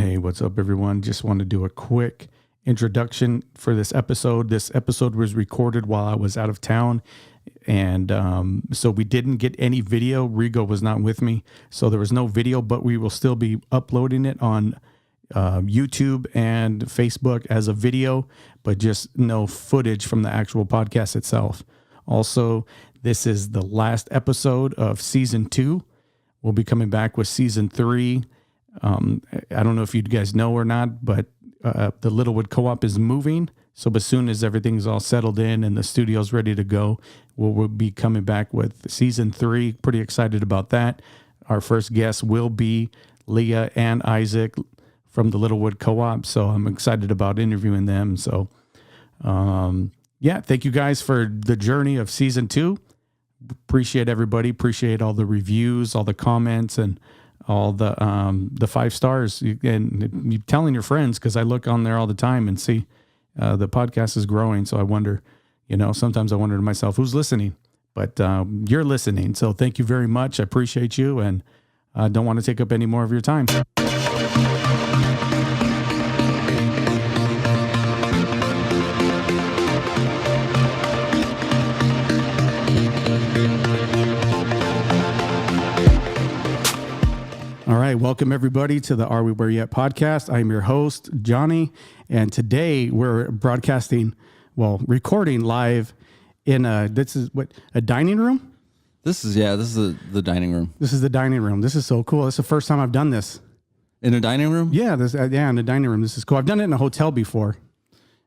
Hey, what's up, everyone? Just want to do a quick introduction for this episode. This episode was recorded while I was out of town, and so we didn't get any video. Rigo was not with me, so there was no video, but we will still be uploading it on YouTube and Facebook as a video, but just no footage from the actual podcast itself. Also, this is the last episode of season 2. We'll be coming back with season 3. I don't know if you guys know or not, but the Littlewood Co-op is moving. So as soon as everything's all settled in and the studio's ready to go, we'll be coming back with season 3. Pretty excited about that. Our first guest will be Leah and Isaac from the Littlewood Co-op. So I'm excited about interviewing them. So thank you guys for the journey of season 2. Appreciate everybody. Appreciate all the reviews, all the comments, and all the 5 stars, and you telling your friends, because I look on there all the time and see the podcast is growing. So I wonder, sometimes I wonder to myself, who's listening? But you're listening. So thank you very much. I appreciate you, and I don't want to take up any more of your time. All right, welcome everybody to the Are We Where Yet podcast. I am your host, Johnny, and today we're recording live in a dining room? This is the dining room. This is the dining room. This is so cool. It's the first time I've done this. In a dining room? Yeah, in a dining room. This is cool. I've done it in a hotel before.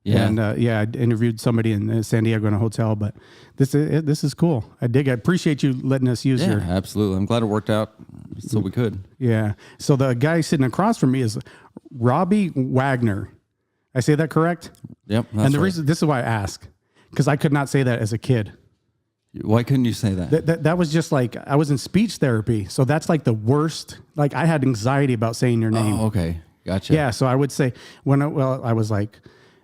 Yeah. And I interviewed somebody in San Diego in a hotel, but this is cool. I appreciate you letting us use your... Yeah, absolutely. I'm glad it worked out so we could. Yeah. So the guy sitting across from me is Robby Wagner. I say that correct? Yep. And the reason, this is why I ask, because I could not say that as a kid. Why couldn't you say that? That was just like, I was in speech therapy. So that's like the worst. Like I had anxiety about saying your name. Oh, okay. Gotcha. Yeah. So I would say I was like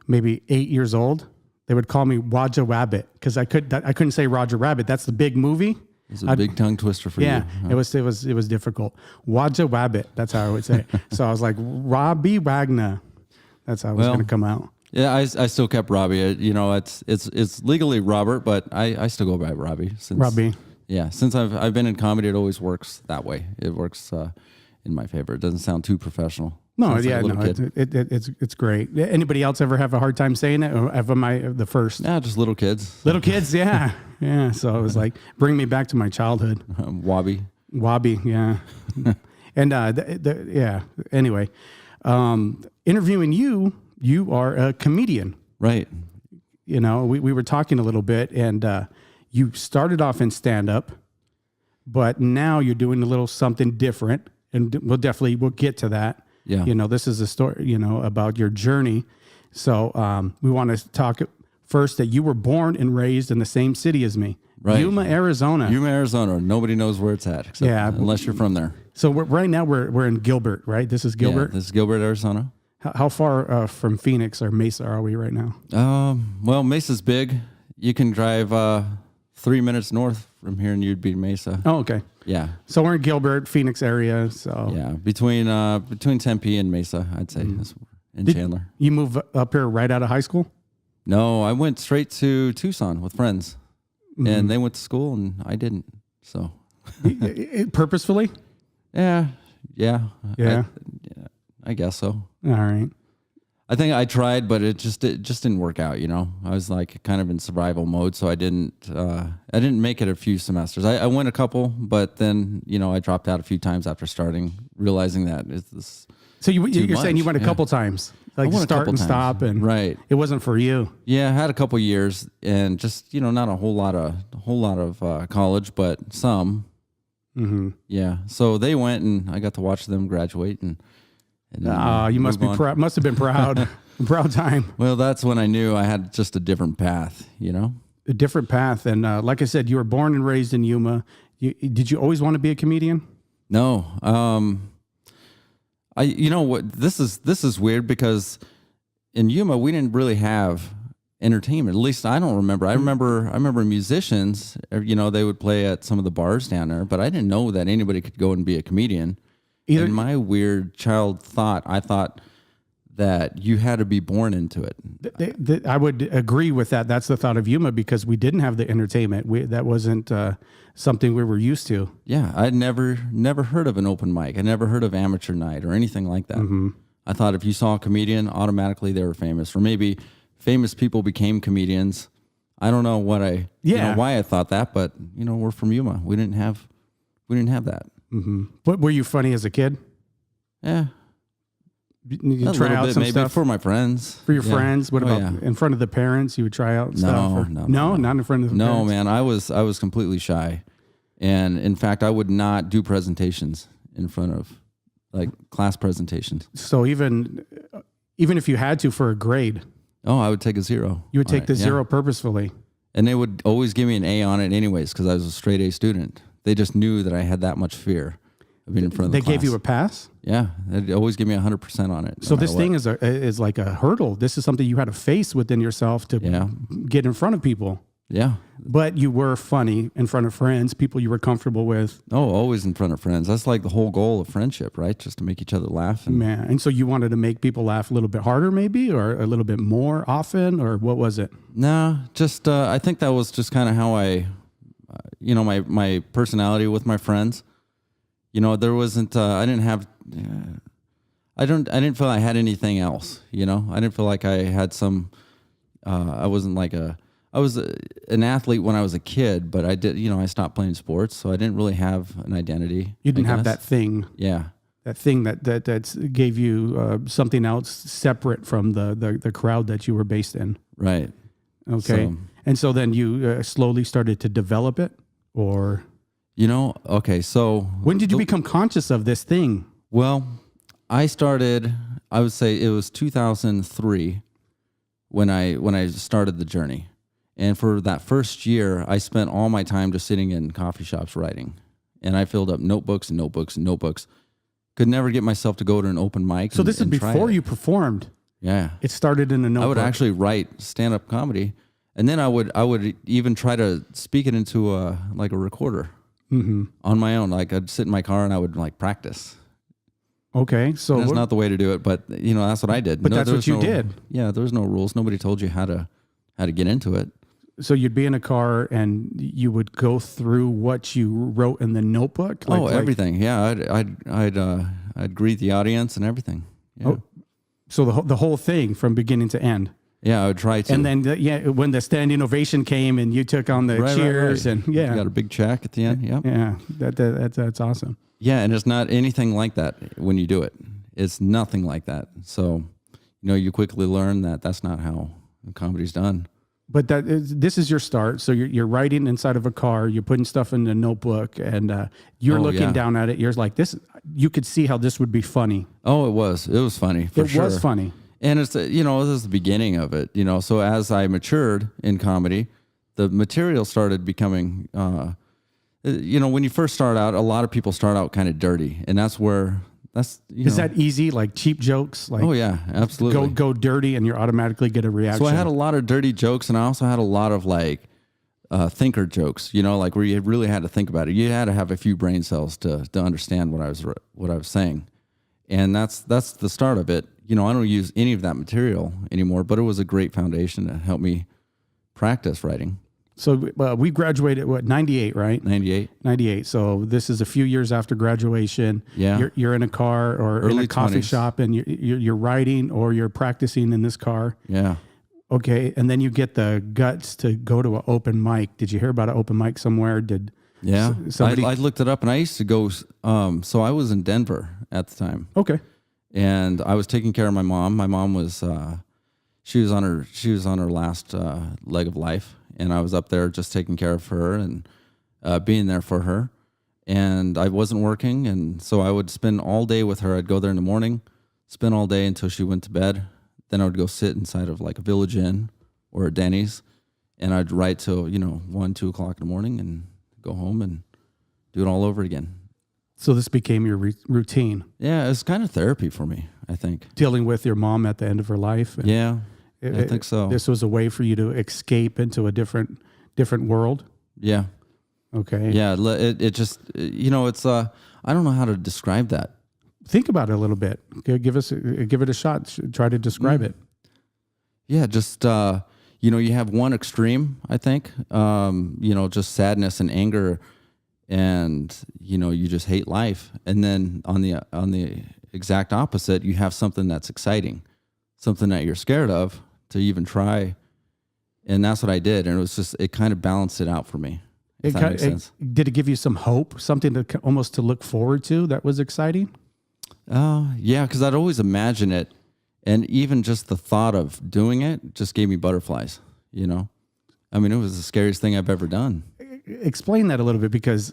maybe 8 years old, they would call me Roger Rabbit because I couldn't say Roger Rabbit. That's the big movie. It's a big tongue twister for you. Yeah, it was difficult. Roger Rabbit. That's how I would say it. So I was like Robby Wagner. That's how it was going to come out. Yeah, I still kept Robby. It's legally Robert, but I still go by Robby. Robby. Yeah, since I've been in comedy, it always works that way. It works in my favor. It doesn't sound too professional. No, it's great. Anybody else ever have a hard time saying it? Or am I the first? Yeah, just little kids. Little kids, yeah. Yeah, so it was like, bring me back to my childhood. Wobby, yeah. And anyway, interviewing you are a comedian. Right. We were talking a little bit, and you started off in stand-up, but now you're doing a little something different, and we'll get to that. Yeah. This is a story, about your journey. So we want to talk first that you were born and raised in the same city as me. Right. Yuma, Arizona. Nobody knows where it's at. Unless you're from there. So right now we're in Gilbert, right? This is Gilbert? Yeah, this is Gilbert, Arizona. How far from Phoenix or Mesa are we right now? Mesa's big. You can drive 3 minutes north from here and you'd be Mesa. Oh, okay. Yeah. So we're in Gilbert, Phoenix area. So yeah, between Tempe and Mesa, I'd say, in Chandler. You move up here right out of high school? No, I went straight to Tucson with friends, and they went to school and I didn't. So purposefully? Yeah. I guess so. All right. I think I tried, but it just didn't work out. I was like kind of in survival mode, so I didn't make it a few semesters. I went a couple, but then I dropped out a few times after starting, realizing that it's this. So you're saying you went a couple times, like start and stop, and right. It wasn't for you. Yeah, I had a couple years, and just not a whole lot of college, but some. Mm-hmm. Yeah, so they went, and I got to watch them graduate, and. You must be proud. Must have been proud. Proud time. Well, that's when I knew I had just a different path. A different path, and like I said, you were born and raised in Yuma. Did you always want to be a comedian? No. This is weird because in Yuma we didn't really have entertainment. At least I don't remember. I remember musicians. They would play at some of the bars down there, but I didn't know that anybody could go and be a comedian. Either in my weird child thought, I thought that you had to be born into it. I would agree with that. That's the thought of Yuma, because we didn't have the entertainment. That wasn't something we were used to. Yeah, I'd never heard of an open mic. I never heard of amateur night or anything like that. Mm-hmm. I thought if you saw a comedian, automatically they were famous, or maybe famous people became comedians. I don't know why I thought that, but we're from Yuma. We didn't have that. Mm-hmm. What were you funny as a kid? Yeah. You try out some maybe stuff for my friends. for your friends. What about in front of the parents? You would try out stuff? No, not in front of the parents. No, man, I was completely shy, and in fact, I would not do presentations in front of like class presentations. So even if you had to for a grade, I would take a 0. You would take the 0 purposefully, and they would always give me an A on it anyways because I was a straight A student. They just knew that I had that much fear of being in front of the class. They gave you a pass? Yeah, they'd always give me 100% on it. So this thing is like a hurdle. This is something you had to face within yourself to get in front of people. Yeah. But you were funny in front of friends, people you were comfortable with. Oh, always in front of friends. That's like the whole goal of friendship, right? Just to make each other laugh. And so you wanted to make people laugh a little bit harder maybe, or a little bit more often, or what was it? No, just I think that was just kind of how I, my personality with my friends. There wasn't, I didn't feel I had anything else, I didn't feel like I had some, I was an athlete when I was a kid, but I did, I stopped playing sports. So I didn't really have an identity. You didn't have that thing. Yeah. That thing that gave you something else separate from the crowd that you were based in. Right. Okay. And so then you slowly started to develop it, or... Okay, so... When did you become conscious of this thing? Well, I would say it was 2003 when I started the journey. And for that first year, I spent all my time just sitting in coffee shops writing. And I filled up notebooks and notebooks and notebooks. Could never get myself to go to an open mic. So this is before you performed? Yeah. It started in a notebook? I would actually write stand-up comedy. And then I would even try to speak it into a recorder. Mm-hmm. On my own. Like I'd sit in my car and I would practice. Okay. So that's not the way to do it, but that's what I did. But that's what you did. Yeah. There was no rules. Nobody told you how to get into it. So you'd be in a car and you would go through what you wrote in the notebook? Everything. Yeah. I'd greet the audience and everything. Yeah. Oh, so the whole thing from beginning to end. Yeah, I would try to. And then, when the standing ovation came and you took on the cheers and you got a big check at the end. Yep. Yeah, that's awesome. Yeah, and it's not anything like that when you do it. It's nothing like that. So, you quickly learn that that's not how comedy's done. But this is your start. So you're writing inside of a car. You're putting stuff in a notebook, and you're looking down at it. You're like, this. You could see how this would be funny. Oh, it was. It was funny. It was funny. And it's, this is the beginning of it, So as I matured in comedy, the material started becoming, when you first start out, a lot of people start out kind of dirty. And is that easy? Like cheap jokes? Like, oh, yeah, absolutely. Go dirty and you automatically get a reaction. So I had a lot of dirty jokes, and I also had a lot of thinker jokes, where you really had to think about it. You had to have a few brain cells to understand what I was saying. And that's the start of it. I don't use any of that material anymore, but it was a great foundation to help me practice writing. So we graduated, 98, right? 98. 98. So this is a few years after graduation. Yeah. You're in a car or early in a coffee 20s. shop, and you're writing or you're practicing in this car. Yeah. Okay. And then you get the guts to go to an open mic. Did you hear about an open mic somewhere? Yeah. Somebody... I looked it up, and I used to go. So I was in Denver at the time. Okay. And I was taking care of my mom. My mom was, she was on her last leg of life, and I was up there just taking care of her and being there for her. And I wasn't working, and so I would spend all day with her. I'd go there in the morning, spend all day until she went to bed. Then I would go sit inside of a Village Inn or a Denny's, and I'd write till 1, 2 o'clock in the morning, and go home and do it all over again. So this became your routine. Yeah, it's kind of therapy for me, I think. Dealing with your mom at the end of her life. Yeah, I think so. This was a way for you to escape into a different world. Yeah. Okay. Yeah, it just, it's, I don't know how to describe that. think about it a little bit. Give it a shot. Try to describe it. Yeah, just you have one extreme, I think. Just sadness and anger, and you just hate life. And then on the exact opposite, you have something that's exciting, something that you're scared of to even try. And that's what I did, and it kind of balanced it out for me. If that makes sense. Did it give you some hope, something to almost to look forward to that was exciting? Yeah, because I'd always imagine it. And even just the thought of doing it just gave me butterflies, I mean, it was the scariest thing I've ever done. Explain that a little bit, because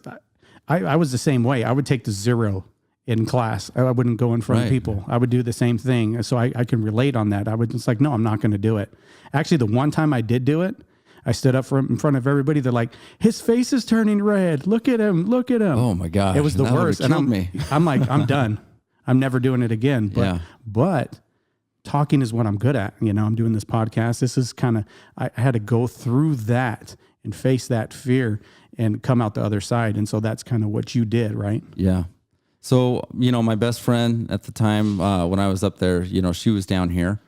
I was the same way. I would take the 0 in class. I wouldn't go in front of people. I would do the same thing. So I can relate on that. I would just like, no, I'm not going to do it. Actually, the one time I did do it, I stood up in front of everybody. They're like, his face is turning red. Look at him. Look at him. Oh my gosh. It was the worst. And I'm like, I'm done. I'm never doing it again. But talking is what I'm good at. I'm doing this podcast. This is kind of, I had to go through that and face that fear and come out the other side. And so that's kind of what you did, right? Yeah. So, my best friend at the time, when I was up there, she was down here,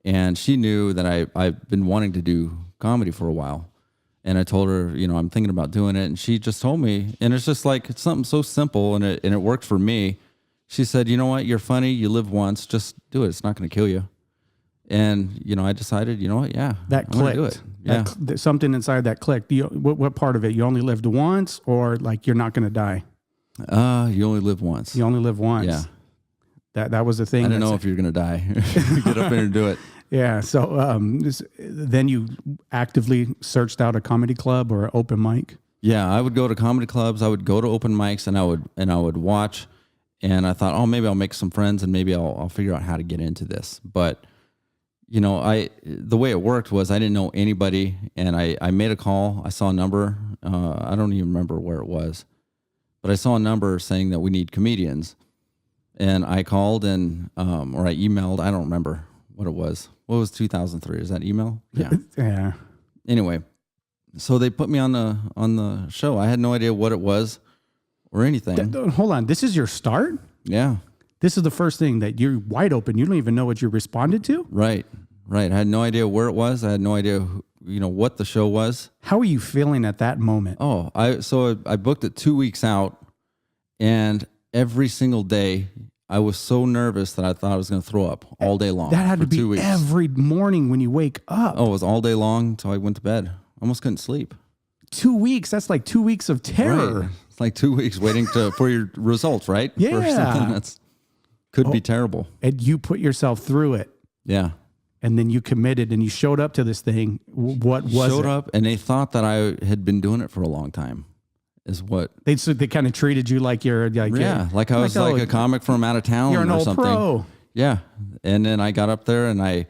and she knew that I've been wanting to do comedy for a while. And I told her, I'm thinking about doing it. And she just told me, and it's just like, it's something so simple, and it worked for me. She said, you know what? You're funny. You live once. Just do it. It's not going to kill you. And, I decided, you know what? Yeah. That clicked. Do it. Yeah. Something inside that clicked. What part of it? You only lived once, or like you're not going to die? You only live once. You only live once. Yeah. That was the thing. I didn't know if you're going to die. Get up there and do it. Yeah. So then you actively searched out a comedy club or an open mic? Yeah. I would go to comedy clubs. I would go to open mics, and I would watch. And I thought, oh, maybe I'll make some friends, and maybe I'll figure out how to get into this. But, the way it worked was I didn't know anybody, and I made a call. I saw a number. I don't even remember where it was, but I saw a number saying that we need comedians. And I called or I emailed. I don't remember what it was. What was 2003? Is that email? Yeah. Yeah. Anyway, so they put me on the show. I had no idea what it was or anything. Hold on. This is your start? Yeah. This is the first thing that you're wide open. You don't even know what you responded to? Right. I had no idea where it was. I had no idea, what the show was. How are you feeling at that moment? Oh, I booked it 2 weeks out, and every single day I was so nervous that I thought I was going to throw up all day long. That had to be 2 weeks. Every morning when you wake up. Oh, it was all day long until I went to bed. Almost couldn't sleep. 2 weeks. That's like 2 weeks of terror. Right. It's like 2 weeks waiting for your results, right? Yeah. For something that's could be terrible. And you put yourself through it. Yeah. And then you committed and you showed up to this thing. What was it? Showed up, and they thought that I had been doing it for a long time. Is what they kind of treated you like you're like I was like a comic from out of town. You're an or old something. pro. Yeah. And then I got up there, and I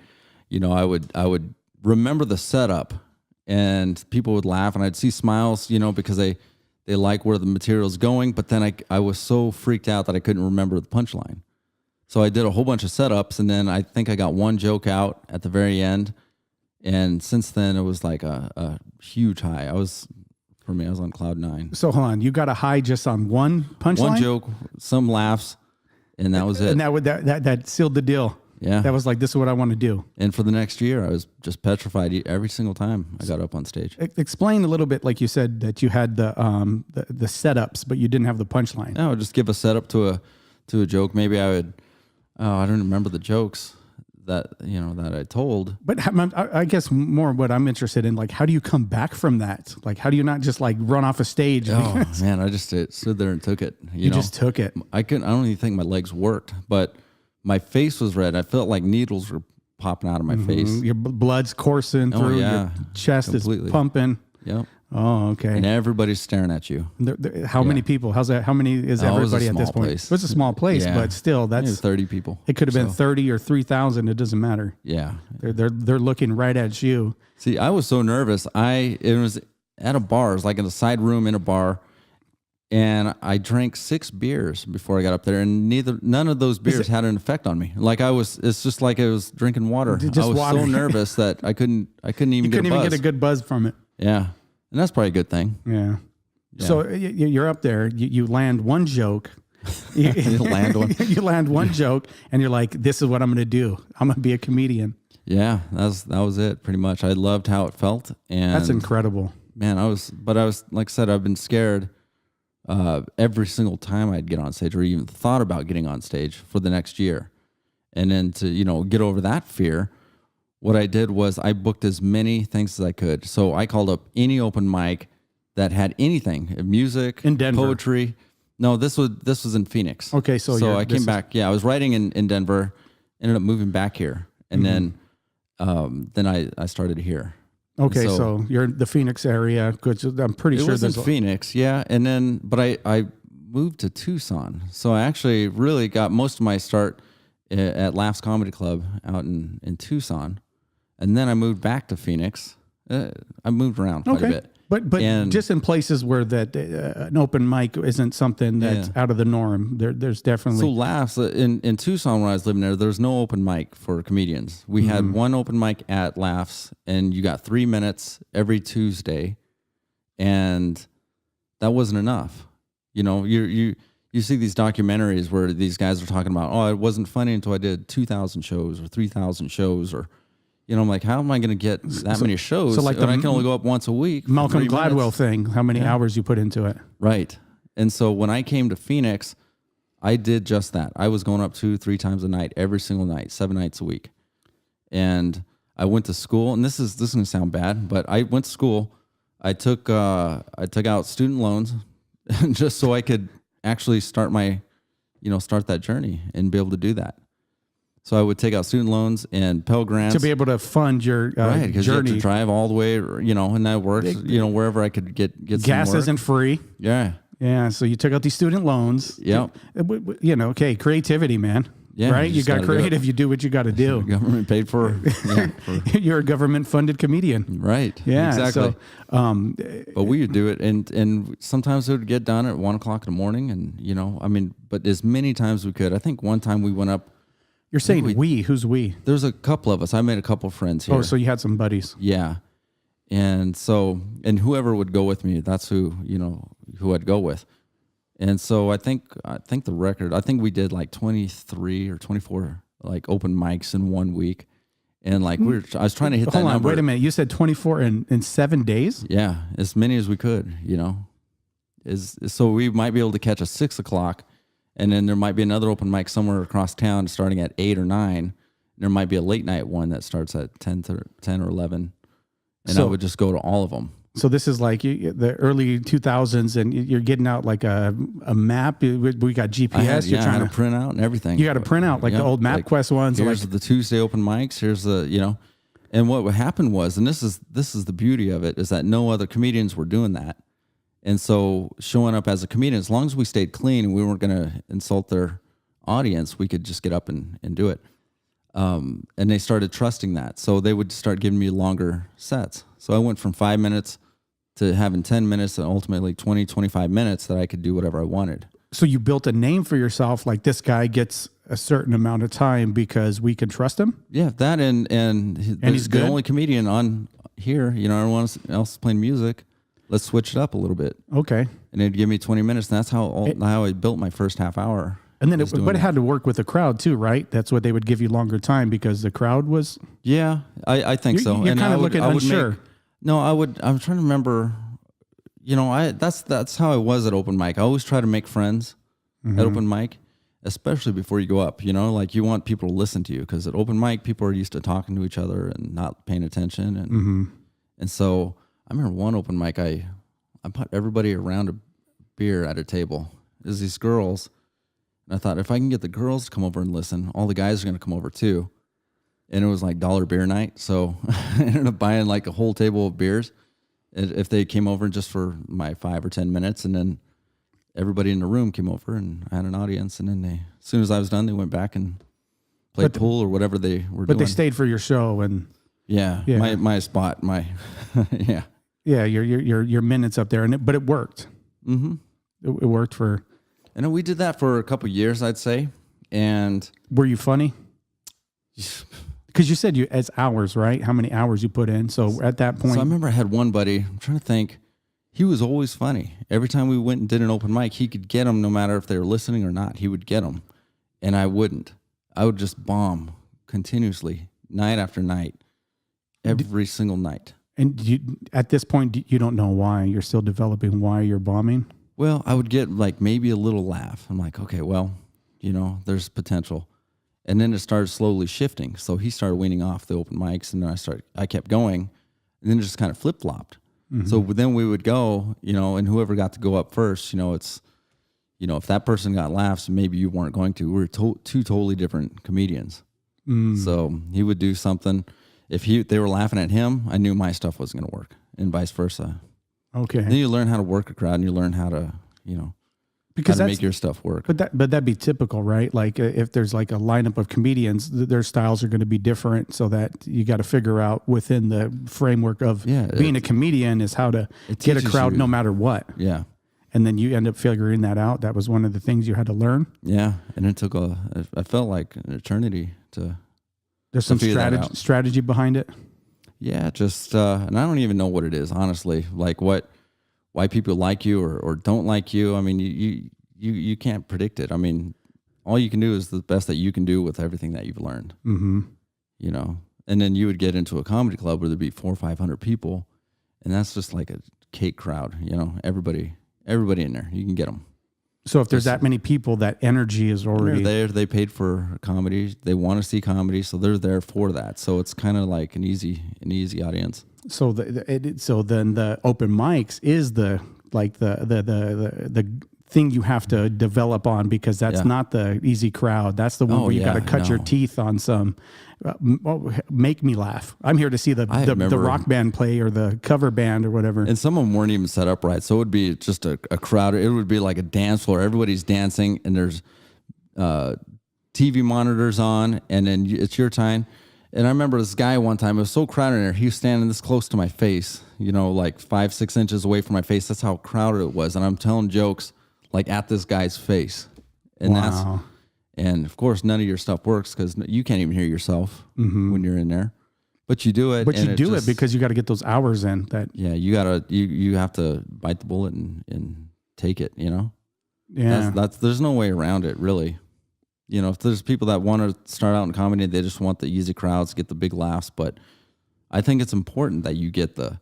would remember the setup, and people would laugh, and I'd see smiles, because they like where the material's going. But then I was so freaked out that I couldn't remember the punchline. So I did a whole bunch of setups, and then I think I got one joke out at the very end. And since then, it was like a huge high. I was on cloud 9. So hold on, you got a high just on one punchline? One joke, some laughs, and that was it. And that sealed the deal. Yeah. That was like, this is what I want to do. And for the next year, I was just petrified every single time I got up on stage. Explain a little bit, like you said, that you had the setups, but you didn't have the punchline. I would just give a setup to a joke. Maybe I would, I don't remember the jokes that I told. But I guess more what I'm interested in, like, how do you come back from that? Like, how do you not just like run off a stage? Oh man, I just stood there and took it. You just took it. I don't even think my legs worked, but my face was red. I felt like needles were popping out of my face. Your blood's coursing through. Your chest completely is pumping. Yep. Oh, okay. And everybody's staring at you. How many people? How's that? How many is everybody at this point? Place. It's a small place, but still, that's maybe 30 people. It could have been 30 or 3,000. It doesn't matter. Yeah, they're looking right at you. See, I was so nervous. It was at a bar. It was like in a side room in a bar, and I drank 6 beers before I got up there, and none of those beers had an effect on me. Like it's just like I was drinking water. I was water. So nervous that I couldn't even get a good buzz from it. Yeah. And that's probably a good thing. Yeah. So you're up there, you land one joke, You, You land one. you land one joke, and you're like, "This is what I'm going to do. I'm going to be a comedian." Yeah, that was it pretty much. I loved how it felt, and That's incredible. man, I was like I said, I've been scared every single time I'd get on stage or even thought about getting on stage for the next year. And then to, get over that fear, what I did was I booked as many things as I could. So I called up any open mic that had anything, music, In Denver? poetry. No, this was in Phoenix. Okay, so I came back. Yeah, I was writing in Denver, ended up moving back here. And then I started here. Okay, so you're in the Phoenix area, which I'm pretty sure It was in Phoenix, yeah. And then, but I moved to Tucson. So I actually really got most of my start at Laughs Comedy Club out in Tucson. And then I moved back to Phoenix. I moved around quite a bit. But just in places where that an open mic isn't something that's out of the norm. There's definitely So Laughs in Tucson when I was living there's no open mic for comedians. We had one open mic at Laughs, and you got 3 minutes every Tuesday, and that wasn't enough. You see these documentaries where these guys are talking about, it wasn't funny until I did 2,000 shows or 3,000 shows or. I'm like, how am I going to get that many shows? So like I can only go up once a week. Malcolm Gladwell thing, how many hours you put into it. Right. And so when I came to Phoenix, I did just that. I was going up 2-3 times a night, every single night, 7 nights a week. And I went to school, and this is going to sound bad, but I went to school. I took out student loans just so I could actually start start that journey and be able to do that. So I would take out student loans and Pell Grants to be able to fund your right, because you have journey. to drive all the way, and that works. Wherever I could get Gas some work. isn't free. Yeah. So you took out these student loans. Yep. Okay, creativity, man. Yeah, right. You got creative. You do what you got to do. Government paid for. You're a government funded comedian. Right. Yeah. Exactly. So, but we would do it, and sometimes it would get done at 1 o'clock in the morning, and but as many times as we could. I think one time we went up. You're saying we? Who's we? There's a couple of us. I made a couple of friends here. Oh, so you had some buddies. Yeah. And whoever would go with me, that's who I'd go with. And so I think the record, we did like 23 or 24 like open mics in 1 week. And I was trying to hit that number. Hold on, wait a minute. You said 24 in 7 days? Yeah. As many as we could, so we might be able to catch a 6 o'clock. And then there might be another open mic somewhere across town starting at 8 or 9. There might be a late night one that starts at 10 or 11. And I would just go to all of them. So this is like the early 2000s, and you're getting out like a map. We got GPS. I had a printout and everything. You got a printout like the old MapQuest ones. Here's the Tuesday open mics. Here's the, and what happened was, and this is the beauty of it, is that no other comedians were doing that. And so showing up as a comedian, as long as we stayed clean and we weren't going to insult their audience, we could just get up and do it. And they started trusting that. So they would start giving me longer sets. So I went from 5 minutes to having 10 minutes and ultimately 20, 25 minutes that I could do whatever I wanted. So you built a name for yourself, like this guy gets a certain amount of time because we can trust him? Yeah, that and he's good? The only comedian on here, everyone else is playing music. Let's switch it up a little bit. Okay. And it'd give me 20 minutes. And that's how I built my first half hour. And then it had to work with the crowd too, right? That's what they would give you longer time because the crowd was. Yeah, I think so. You're kind of looking unsure. I'm trying to remember. That's how I was at open mic. I always try to make friends at open mic, especially before you go up. You want people to listen to you because at open mic, people are used to talking to each other and not paying attention. And so I remember one open mic, I put everybody around a beer at a table. There's these girls. And I thought, if I can get the girls to come over and listen, all the guys are going to come over too. And it was like $1 beer night. So I ended up buying like a whole table of beers if they came over just for my 5 or 10 minutes. And then everybody in the room came over and I had an audience. And then as soon as I was done, they went back and played pool or whatever they were doing. But they stayed for your show and. Yeah. My spot, yeah. Yeah, your minutes up there, but it worked. Mm-hmm. It worked for. And we did that for a couple of years, I'd say. And were you funny? Because you said as hours, right? How many hours you put in? So at that point, I remember I had one buddy. I'm trying to think. he was always funny. Every time we went and did an open mic, he could get them no matter if they were listening or not. He would get them, and I wouldn't. I would just bomb continuously, night after night, every single night. And at this point, you don't know why. You're still developing why you're bombing? Well, I would get like maybe a little laugh. I'm like, okay, well, you know, there's potential. And then it started slowly shifting. So he started weaning off the open mics, and then I kept going, and then it just kind of flip-flopped. Mm-hmm. So then we would go, you know, and whoever got to go up first, you know, it's, you know, if that person got laughs, maybe you weren't going to. We were two totally different comedians. So he would do something. If they were laughing at him, I knew my stuff wasn't going to work, and vice versa. Okay. Then you learn how to work a crowd, and you learn how to, you know, because how to make your stuff work. But that'd be typical, right? Like if there's like a lineup of comedians, their styles are going to be different, so that you got to figure out within the framework of being a comedian is how to get a crowd no matter what. Yeah. And then you end up figuring that out. That was one of the things you had to learn. Yeah. And it took I felt like an eternity to. There's some strategy behind it. Yeah. Just, and I don't even know what it is, honestly, like why people like you or don't like you. I mean, you can't predict it. I mean, all you can do is the best that you can do with everything that you've learned, you know, and then you would get into a comedy club where there'd be 400 or 500 people, and that's just like a cake crowd, you know, everybody in there, you can get them. So if there's that many people, that energy is already there. They paid for comedy. They want to see comedy, so they're there for that. So it's kind of like an easy audience. So then the open mics is the thing you have to develop on, because that's not the easy crowd. That's the one where you got to cut your teeth on some. Make me laugh. I'm here to see the rock band play or the cover band or whatever. And some of them weren't even set up right. So it would be just a crowd. It would be like a dance floor. Everybody's dancing, and there's TV monitors on, and then it's your time. And I remember this guy one time, it was so crowded in there, he was standing this close to my face, you know, like 5-6 inches away from my face. That's how crowded it was. And I'm telling jokes like at this guy's face. And and of course, none of your stuff works because you can't even hear yourself when you're in there. But you do it. But you do it because you got to get those hours in. You have to bite the bullet and take it, you know? Yeah. There's no way around it, really. You know, if there's people that want to start out in comedy, they just want the easy crowds, get the big laughs. But I think it's important that you get the,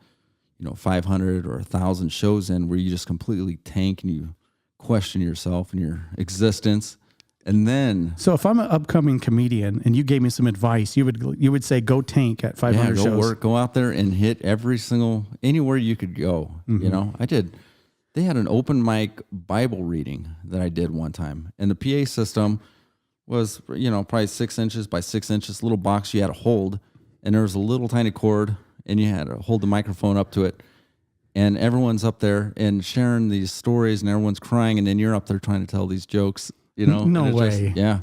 500 or 1,000 shows in where you just completely tank and you question yourself and your existence. And then, so if I'm an upcoming comedian and you gave me some advice, you would say go tank at 500 shows. Go out there and hit anywhere you could go. You know, I did. They had an open mic Bible reading that I did one time, and the PA system was, probably 6 inches by 6 inches, little box you had to hold, and there was a little tiny cord, and you had to hold the microphone up to it, and everyone's up there and sharing these stories, and everyone's crying, and then you're up there trying to tell these jokes, No way. Yeah.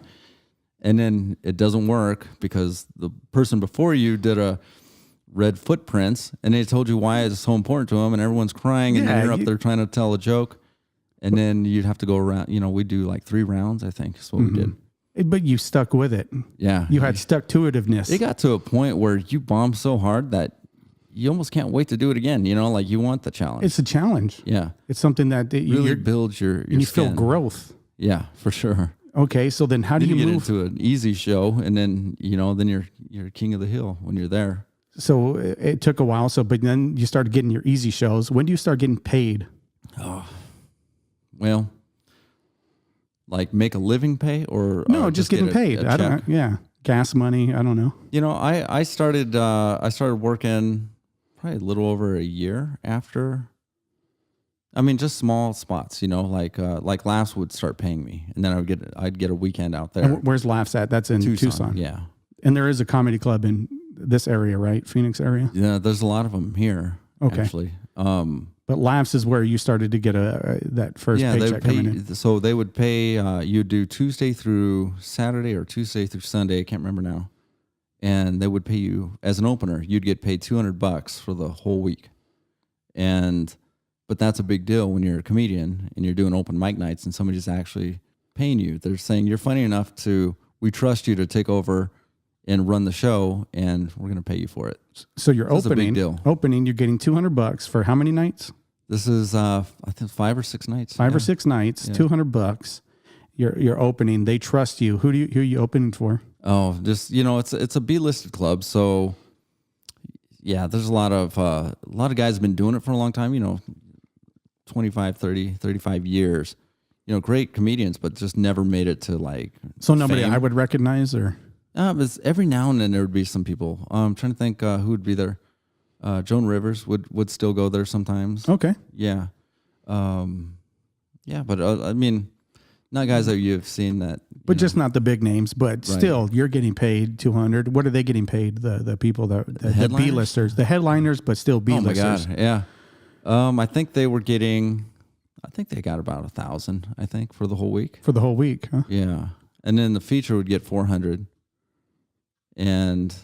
And then it doesn't work because the person before you did a read footprints, and they told you why it's so important to them, and everyone's crying, and then you're up there trying to tell a joke, and then you'd have to go around. We do like 3 rounds, I think, is what we did. But you stuck with it. Yeah. You had stuck-to-itiveness. It got to a point where you bombed so hard that you almost can't wait to do it again. Like you want the challenge. It's a challenge. Yeah. It's something that really builds your and you skin. feel growth. Yeah, for sure. Okay, so then how do you get move into an easy show, and then then you're king of the hill when you're there. So it took a while. But then you started getting your easy shows. When do you start getting paid? Oh, well, like make a living pay or no, just getting paid. I don't. Yeah, gas money. I don't know. I started working probably a little over a year after. I mean, just small spots, like Laughs would start paying me, and then I'd get a weekend out there. And where's Laughs at? That's in Tucson. Yeah. And there is a comedy club in this area, right? Phoenix area? Yeah, there's a lot of them here, actually. But Laughs is where you started to get that first paycheck coming in. So they would pay, you'd do Tuesday through Saturday or Tuesday through Sunday, I can't remember now. And they would pay you, as an opener, you'd get paid $200 for the whole week. But that's a big deal when you're a comedian and you're doing open mic nights and somebody's actually paying you. They're saying, you're funny enough we trust you to take over and run the show, and we're going to pay you for it. So you're opening, you're getting $200 for how many nights? This is I think 5 or 6 nights. 5 or 6 nights, $200. You're opening. They trust you. Who are you opening for? Oh, just it's a B-listed club, so yeah, there's a lot of guys have been doing it for a long time. 25, 30, 35 years. Great comedians, but just never made it to like. So nobody fame. I would recognize, or it's every now and then there would be some people. I'm trying to think who would be there. Joan Rivers would still go there sometimes. Okay. Yeah. Yeah, but I mean, not guys that you've seen that. But just not the big names. But still, you're getting paid $200. What are they getting paid? The people the B-listers, the headliners, but still B-listers. Oh my God, yeah. I think they were getting. I think they got about 1,000. I think for the whole week. For the whole week, huh? Yeah, and then the feature would get 400, and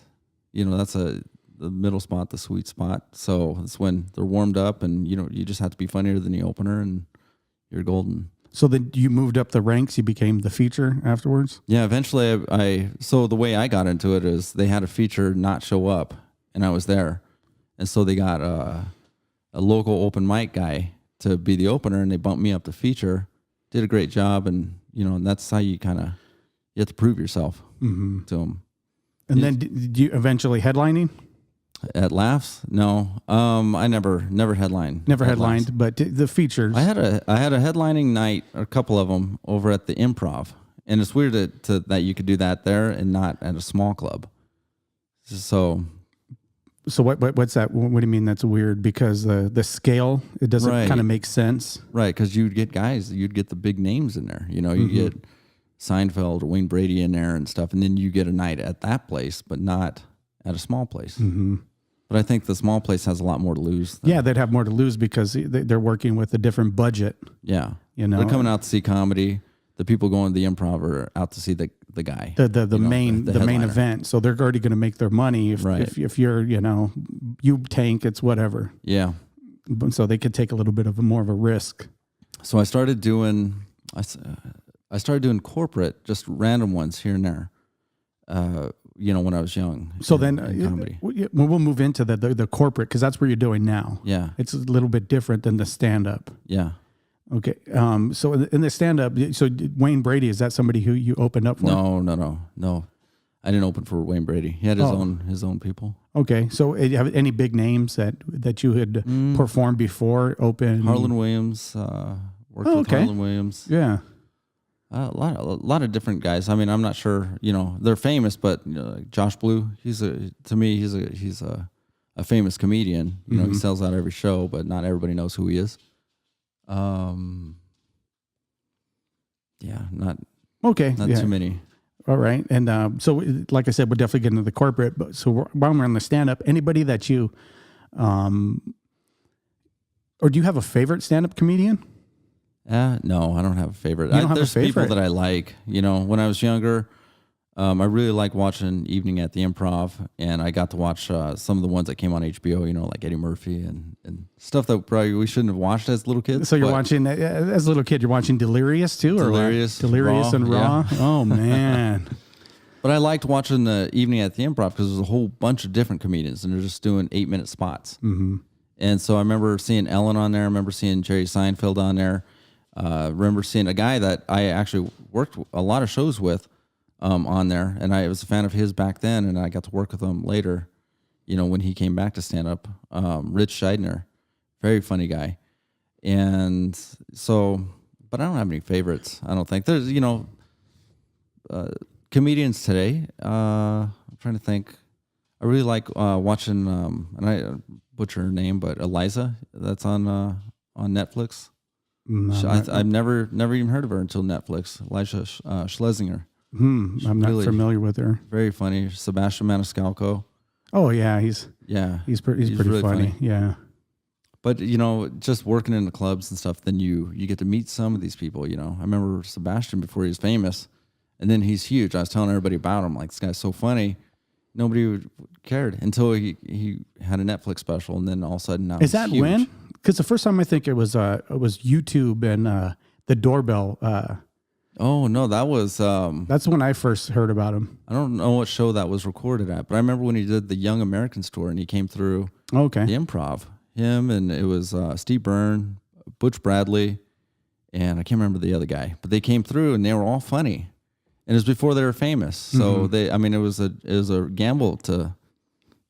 that's the middle spot, the sweet spot. So it's when they're warmed up, and you just have to be funnier than the opener, and you're golden. So then you moved up the ranks. You became the feature afterwards. Yeah, eventually so the way I got into it is they had a feature not show up, and I was there, and so they got a local open mic guy to be the opener, and they bumped me up to feature. Did a great job, and and that's how you have to prove yourself to them. And then did you eventually headlining? At Laughs? No. I never headlined. Never headlined, but the features. I had a headlining night, a couple of them, over at the Improv, and it's weird that you could do that there and not at a small club. So what's that? What do you mean that's weird? Because the scale, it doesn't kind of make sense. Right, because you'd get the big names in there. You get Seinfeld or Wayne Brady in there and stuff, and then you get a night at that place, but not at a small place. Mm-hmm. But I think the small place has a lot more to lose. Yeah, they'd have more to lose because they're working with a different budget. Yeah. They're coming out to see comedy. The people going to the Improv are out to see the guy. The main event. So they're already going to make their money. If you're, you tank, it's whatever. Yeah. So they could take a little bit of more of a risk. So I started doing corporate, just random ones here and there. When I was young. So then comedy. We'll move into the corporate, because that's where you're doing now. Yeah. It's a little bit different than the stand-up. Yeah. Okay. So in the stand-up, so Wayne Brady, is that somebody who you opened up for? No. I didn't open for Wayne Brady. He had his own people. Okay. So you have any big names that you had performed before, open? Harlan Williams, worked with Harlan Williams. Yeah. A lot of different guys. I mean, I'm not sure. They're famous, but like Josh Blue. He's a famous comedian. He sells out every show, but not everybody knows who he is. Not too many. All right, and so like I said, we'll definitely get into the corporate. But so while we're on the stand-up, anybody that you, or do you have a favorite stand-up comedian? No, I don't have a favorite. There's people that I like. When I was younger, I really liked watching Evening at the Improv, and I got to watch some of the ones that came on HBO, like Eddie Murphy and stuff that probably we shouldn't have watched as little kids. So you're watching, as a little kid, you're watching Delirious too? Delirious and Raw? Yeah. Oh, man. But I liked watching the Evening at the Improv because there's a whole bunch of different comedians, and they're just doing 8-minute spots. Mm-hmm. And so I remember seeing Ellen on there. I remember seeing Jerry Seinfeld on there. Remember seeing a guy that I actually worked a lot of shows with on there, and I was a fan of his back then, and I got to work with him later, when he came back to stand up. Rich Scheidner, very funny guy. And so, but I don't have any favorites. I don't think there's, comedians today. I'm trying to think. I really like watching, and I butcher her name, but Eliza, that's on Netflix. I've never even heard of her until Netflix. Elijah Schlesinger. I'm not familiar with her. Very funny. Sebastian Maniscalco. Oh yeah, he's pretty really funny. Yeah. But just working in the clubs and stuff, then you get to meet some of these people. I remember Sebastian before he was famous, and then he's huge. I was telling everybody about him, like, this guy's so funny. Nobody cared until he had a Netflix special, and then all of a sudden now is that huge. When? Because the first time I think it was YouTube and the doorbell. Oh no, that was that's when I first heard about him. I don't know what show that was recorded at, but I remember when he did the Young Americans tour and he came through the Improv. him, and it was Steve Byrne, Butch Bradley, and I can't remember the other guy. But they came through, and they were all funny. And it was before they were famous, so it was a gamble to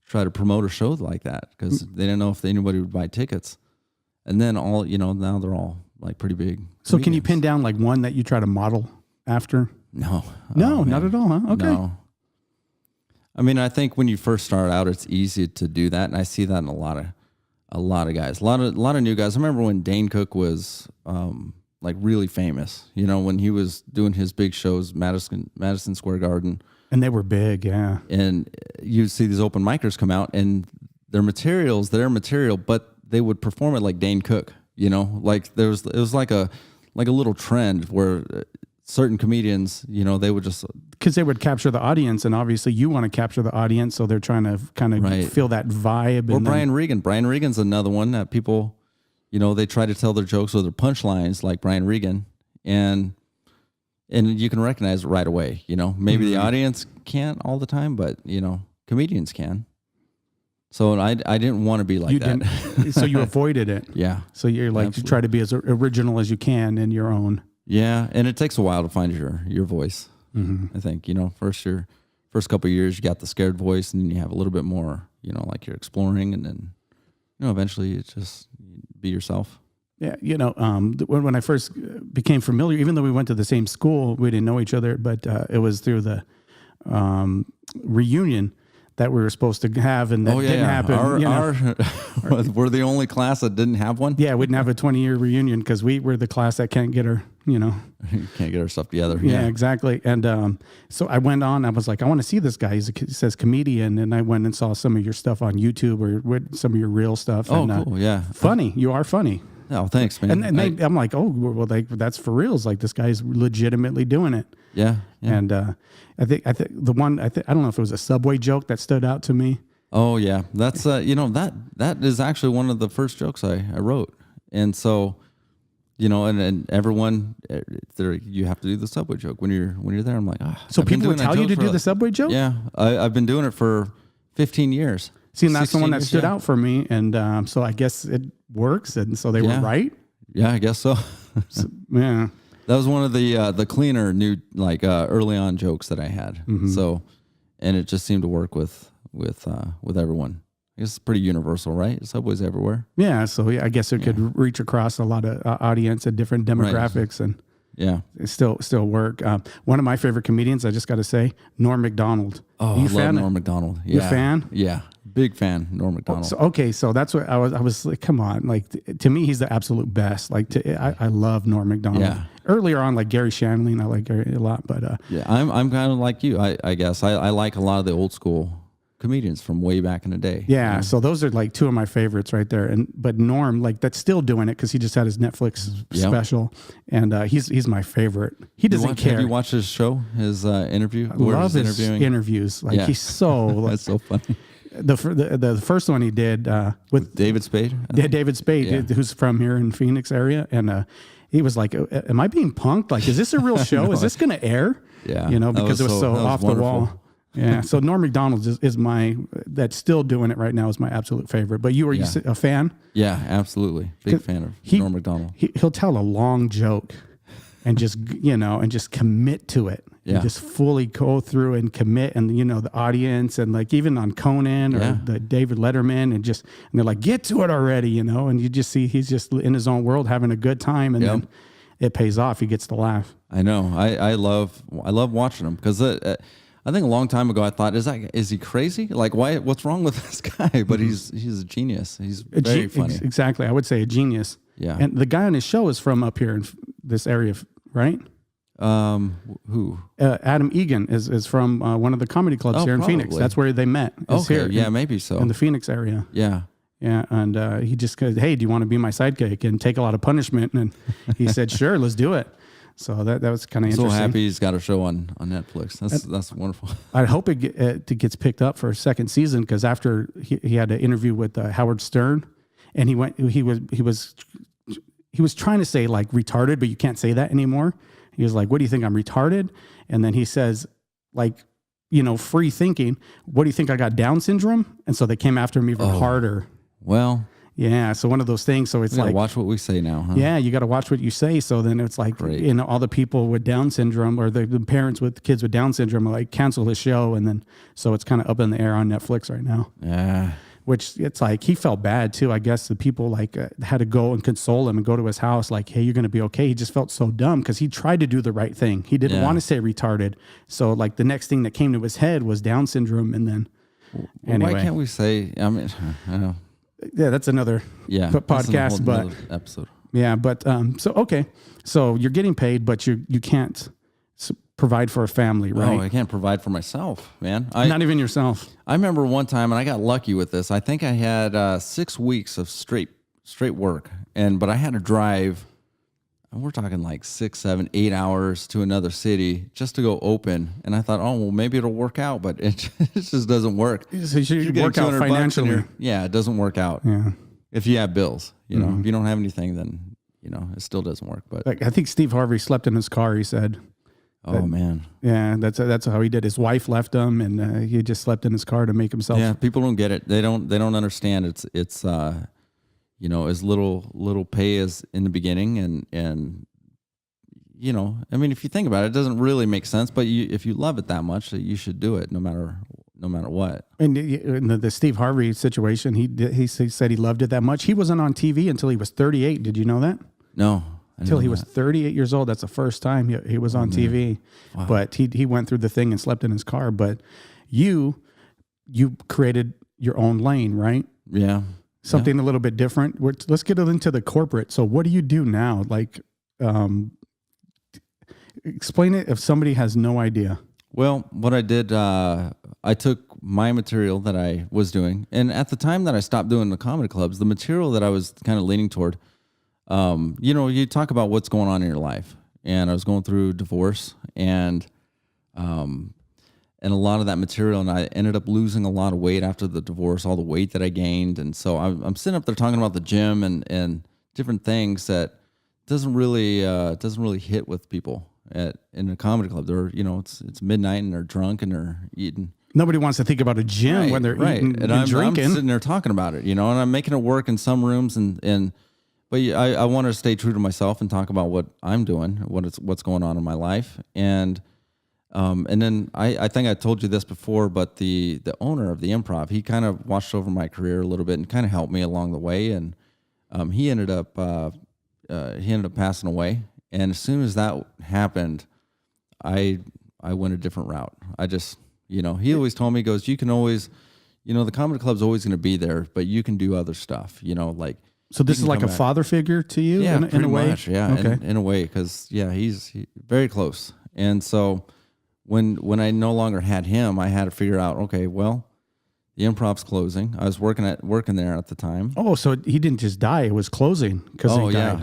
try to promote a show like that because they didn't know if anybody would buy tickets. And then now they're all like pretty big. So can you pin down like one that you try to model after? No, not at all, huh? Okay. No. I mean, I think when you first start out, it's easy to do that, and I see that in a lot of guys, a lot of new guys. I remember when Dane Cook was like really famous, when he was doing his big shows, Madison Square Garden. And they were big, yeah. And you see these open micers come out, and their material, but they would perform it like Dane Cook, like it was like a little trend where certain comedians, they would just, because they would capture the audience, and obviously you want to capture the audience, so they're trying to kind of feel that vibe. Or Brian Regan. Brian Regan's another one that people, they try to tell their jokes or their punchlines like Brian Regan, and you can recognize it right away. Maybe the audience can't all the time, but comedians can. So I didn't want to be like that. So you avoided it. Yeah. So you're like, you try to be as original as you can in your own. Yeah, and it takes a while to find your voice. I think first couple of years you got the scared voice, and then you have a little bit more, like you're exploring, and then eventually it's just be yourself. Yeah, when I first became familiar, even though we went to the same school, we didn't know each other, but it was through the reunion that we were supposed to have, and that didn't happen. We're the only class that didn't have one. Yeah, we didn't have a 20-year reunion because we were the class that can't get our, can't get our stuff together. Yeah, exactly. And so I went on. I was like, I want to see this guy. He says comedian, and I went and saw some of your stuff on YouTube or some of your real stuff. Oh, and, cool. Yeah, funny. You are funny. Oh, thanks, man. And I'm like, oh, well, that's for reals. Like this guy's legitimately doing it. Yeah. And I think the one I don't know if it was a Subway joke that stood out to me. Oh yeah, that's that is actually one of the first jokes I wrote, and so and everyone you have to do the Subway joke when you're there. I'm like, so people would tell you to do the Subway joke. Yeah, I've been doing it for 15 years. See, and that's the one that stood out for me, and so I guess it works, and so they were right. Yeah, I guess so. Yeah. That was one of the cleaner new early on jokes that I had. So, and it just seemed to work with everyone. I guess it's pretty universal, right? Subway's everywhere. Yeah, so I guess it could reach across a lot of audience and different demographics, and it still work. One of my favorite comedians, I just got to say, Norm Macdonald. Oh, I love Norm Macdonald. Yeah. You a fan? Yeah. Big fan, Norm Macdonald. So that's what I was like, come on. Like, to me, he's the absolute best. Like, I love Norm Macdonald. Yeah. Earlier on, like Gary Shandling, I like Gary a lot. But yeah, I'm kind of like you, I guess. I like a lot of the old school comedians from way back in the day. Yeah, so those are like two of my favorites right there. But Norm, like, that's still doing it because he just had his Netflix special, and he's my favorite. He doesn't care. Have you watched his show, his interview? I love his interviews. Like he's so that's so funny. The first one he did with David Spade. David Spade, who's from here in Phoenix area, and he was like, "Am I being punked? Like, is this a real show? Is this going to air?" Yeah, because it was so off the wall. Yeah, so Norm Macdonald is that's still doing it right now, is my absolute favorite. But you a fan? Yeah, absolutely. Big fan of Norm Macdonald. He'll tell a long joke and just commit to it. Yeah. And just fully go through and commit, and the audience, and like even on Conan or the David Letterman, and they're like, get to it already, and you just see he's just in his own world having a good time, and then it pays off. He gets to laugh. I know. I love watching him because I think a long time ago I thought, is he crazy? Like, what's wrong with this guy? But he's a genius. He's very funny. Exactly. I would say a genius. Yeah. And the guy on his show is from up here in this area, right? Who? Adam Egan is from one of the comedy clubs here in Phoenix. That's where they met. Okay. Yeah, maybe so. In the Phoenix area. Yeah. Yeah, and he just goes, "Hey, do you want to be my sidekick and take a lot of punishment?" And he said, "Sure, let's do it." So that was kind of interesting. So happy he's got a show on Netflix. That's wonderful. I hope it gets picked up for a second season, because after he had an interview with Howard Stern, and he was trying to say like retarded, but you can't say that anymore. He was like, "What do you think, I'm retarded?" And then he says, like, free thinking, "What do you think, I got Down syndrome?" And so they came after him even harder. Well, Yeah. So one of those things. So it's We gotta like, watch what we say now, huh? yeah, you got to watch what you say. So then it's like, Great. you know, all the people with Down syndrome or the parents with kids with Down syndrome are like cancel his show. And then, so it's kind of up in the air on Netflix right now. Yeah. Which it's like, he felt bad too. I guess the people like had to go and console him and go to his house. Like, hey, you're going to be okay. He just felt so dumb because he tried to do the right thing. He didn't want to say retarded. So like the next thing that came to his head was Down syndrome. And then anyway. Why can't we say, I mean, I know. Yeah, that's another podcast, but episode. Yeah, but so okay, so you're getting paid, but you can't provide for a family, right? No, I can't provide for myself, man. Not even yourself. I remember one time, and I got lucky with this. I think I had 6 weeks of straight work, but I had to drive. And we're talking like 6, 7, 8 hours to another city just to go open. And I thought, oh well, maybe it'll work out, but it just doesn't work. So you should work out financially. Yeah, it doesn't work out. Yeah. If you have bills, you know, if you don't have anything, then you know it still doesn't work. But like, I think Steve Harvey slept in his car. He said. Oh man. Yeah, that's how he did. His wife left him, and he just slept in his car to make himself. Yeah, people don't get it. They don't understand. It's you know, as little pay as in the beginning, and you know, I mean, if you think about it, it doesn't really make sense. But if you love it that much, you should do it no matter what. And in the Steve Harvey situation, he said he loved it that much. He wasn't on TV until he was 38. Did you know that? No. Until he was 38 years old. That's the first time he was on TV. Wow. But he went through the thing and slept in his car. But you created your own lane, right? Yeah. Something a little bit different. Let's get into the corporate. So what do you do now? Like, explain it if somebody has no idea. Well, what I did, I took my material that I was doing, and at the time that I stopped doing the comedy clubs, the material that I was kind of leaning toward, you know, you talk about what's going on in your life, and I was going through divorce, and a lot of that material, and I ended up losing a lot of weight after the divorce, all the weight that I gained, and so I'm sitting up there talking about the gym and different things that doesn't really hit with people in a comedy club. They're, you know, it's midnight and they're drunk and they're eating. Nobody wants to think about a gym when they're eating and drinking. I'm sitting there talking about it, you know, and I'm making it work in some rooms, but I want to stay true to myself and talk about what I'm doing, what's going on in my life, and then I think I told you this before, but the owner of the Improv, he kind of watched over my career a little bit and kind of helped me along the way, and he ended up passing away. And as soon as that happened, I went a different route. I just, you know, he always told me, he goes, you can always, you know, the comedy club's always going to be there, but you can do other stuff, you know, like. So this is like a father figure to you, yeah, in a way? Much, yeah, okay. in a way, because yeah, he's very close. And so when I no longer had him, I had to figure out, okay, well, the Improv's closing. I was working there at the time. Oh, so he didn't just die; it was closing because he died.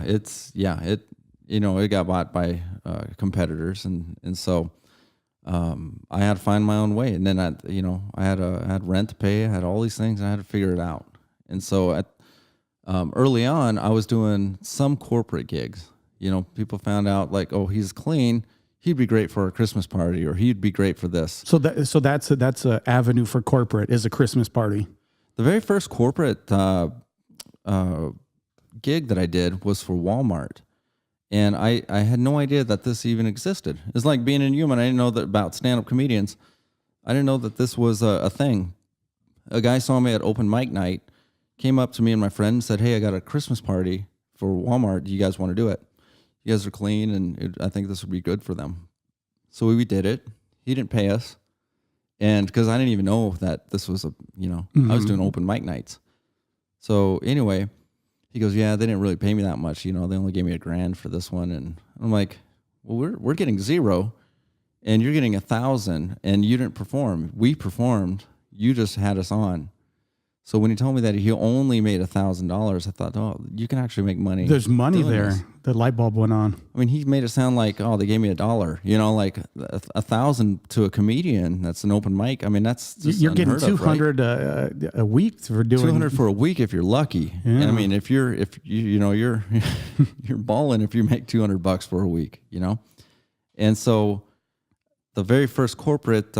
It got bought by competitors, and so I had to find my own way. And then I had rent to pay, I had all these things, and I had to figure it out. And so early on, I was doing some corporate gigs. You know, people found out like, oh, he's clean. He'd be great for a Christmas party, or he'd be great for this. So that's an avenue for corporate, is a Christmas party. The very first corporate gig that I did was for Walmart, and I had no idea that this even existed. It's like being in human. I didn't know that about stand-up comedians. I didn't know that this was a thing. A guy saw me at open mic night, came up to me and my friend and said, "Hey, I got a Christmas party for Walmart. Do you guys want to do it? You guys are clean, and I think this would be good for them." So we did it. He didn't pay us, and because I didn't even know that this was I was doing open mic nights. So anyway, he goes, "Yeah, they didn't really pay me that much. You know, they only gave me $1,000 for this one." And I'm like, "Well, we're getting $0, and you're getting $1,000, and you didn't perform. We performed. You just had us on." So when he told me that he only made $1,000, I thought, oh, you can actually make money. There's money there. This. The light bulb went on. I mean, he made it sound like, oh, they gave me $1. You know, like $1,000 to a comedian. That's an open mic. I mean, that's just you're getting $200 right? A week for doing $200 for a week if you're lucky. Yeah. And I mean, if you're you're balling if you make $200 for a week. You know, and so the very first corporate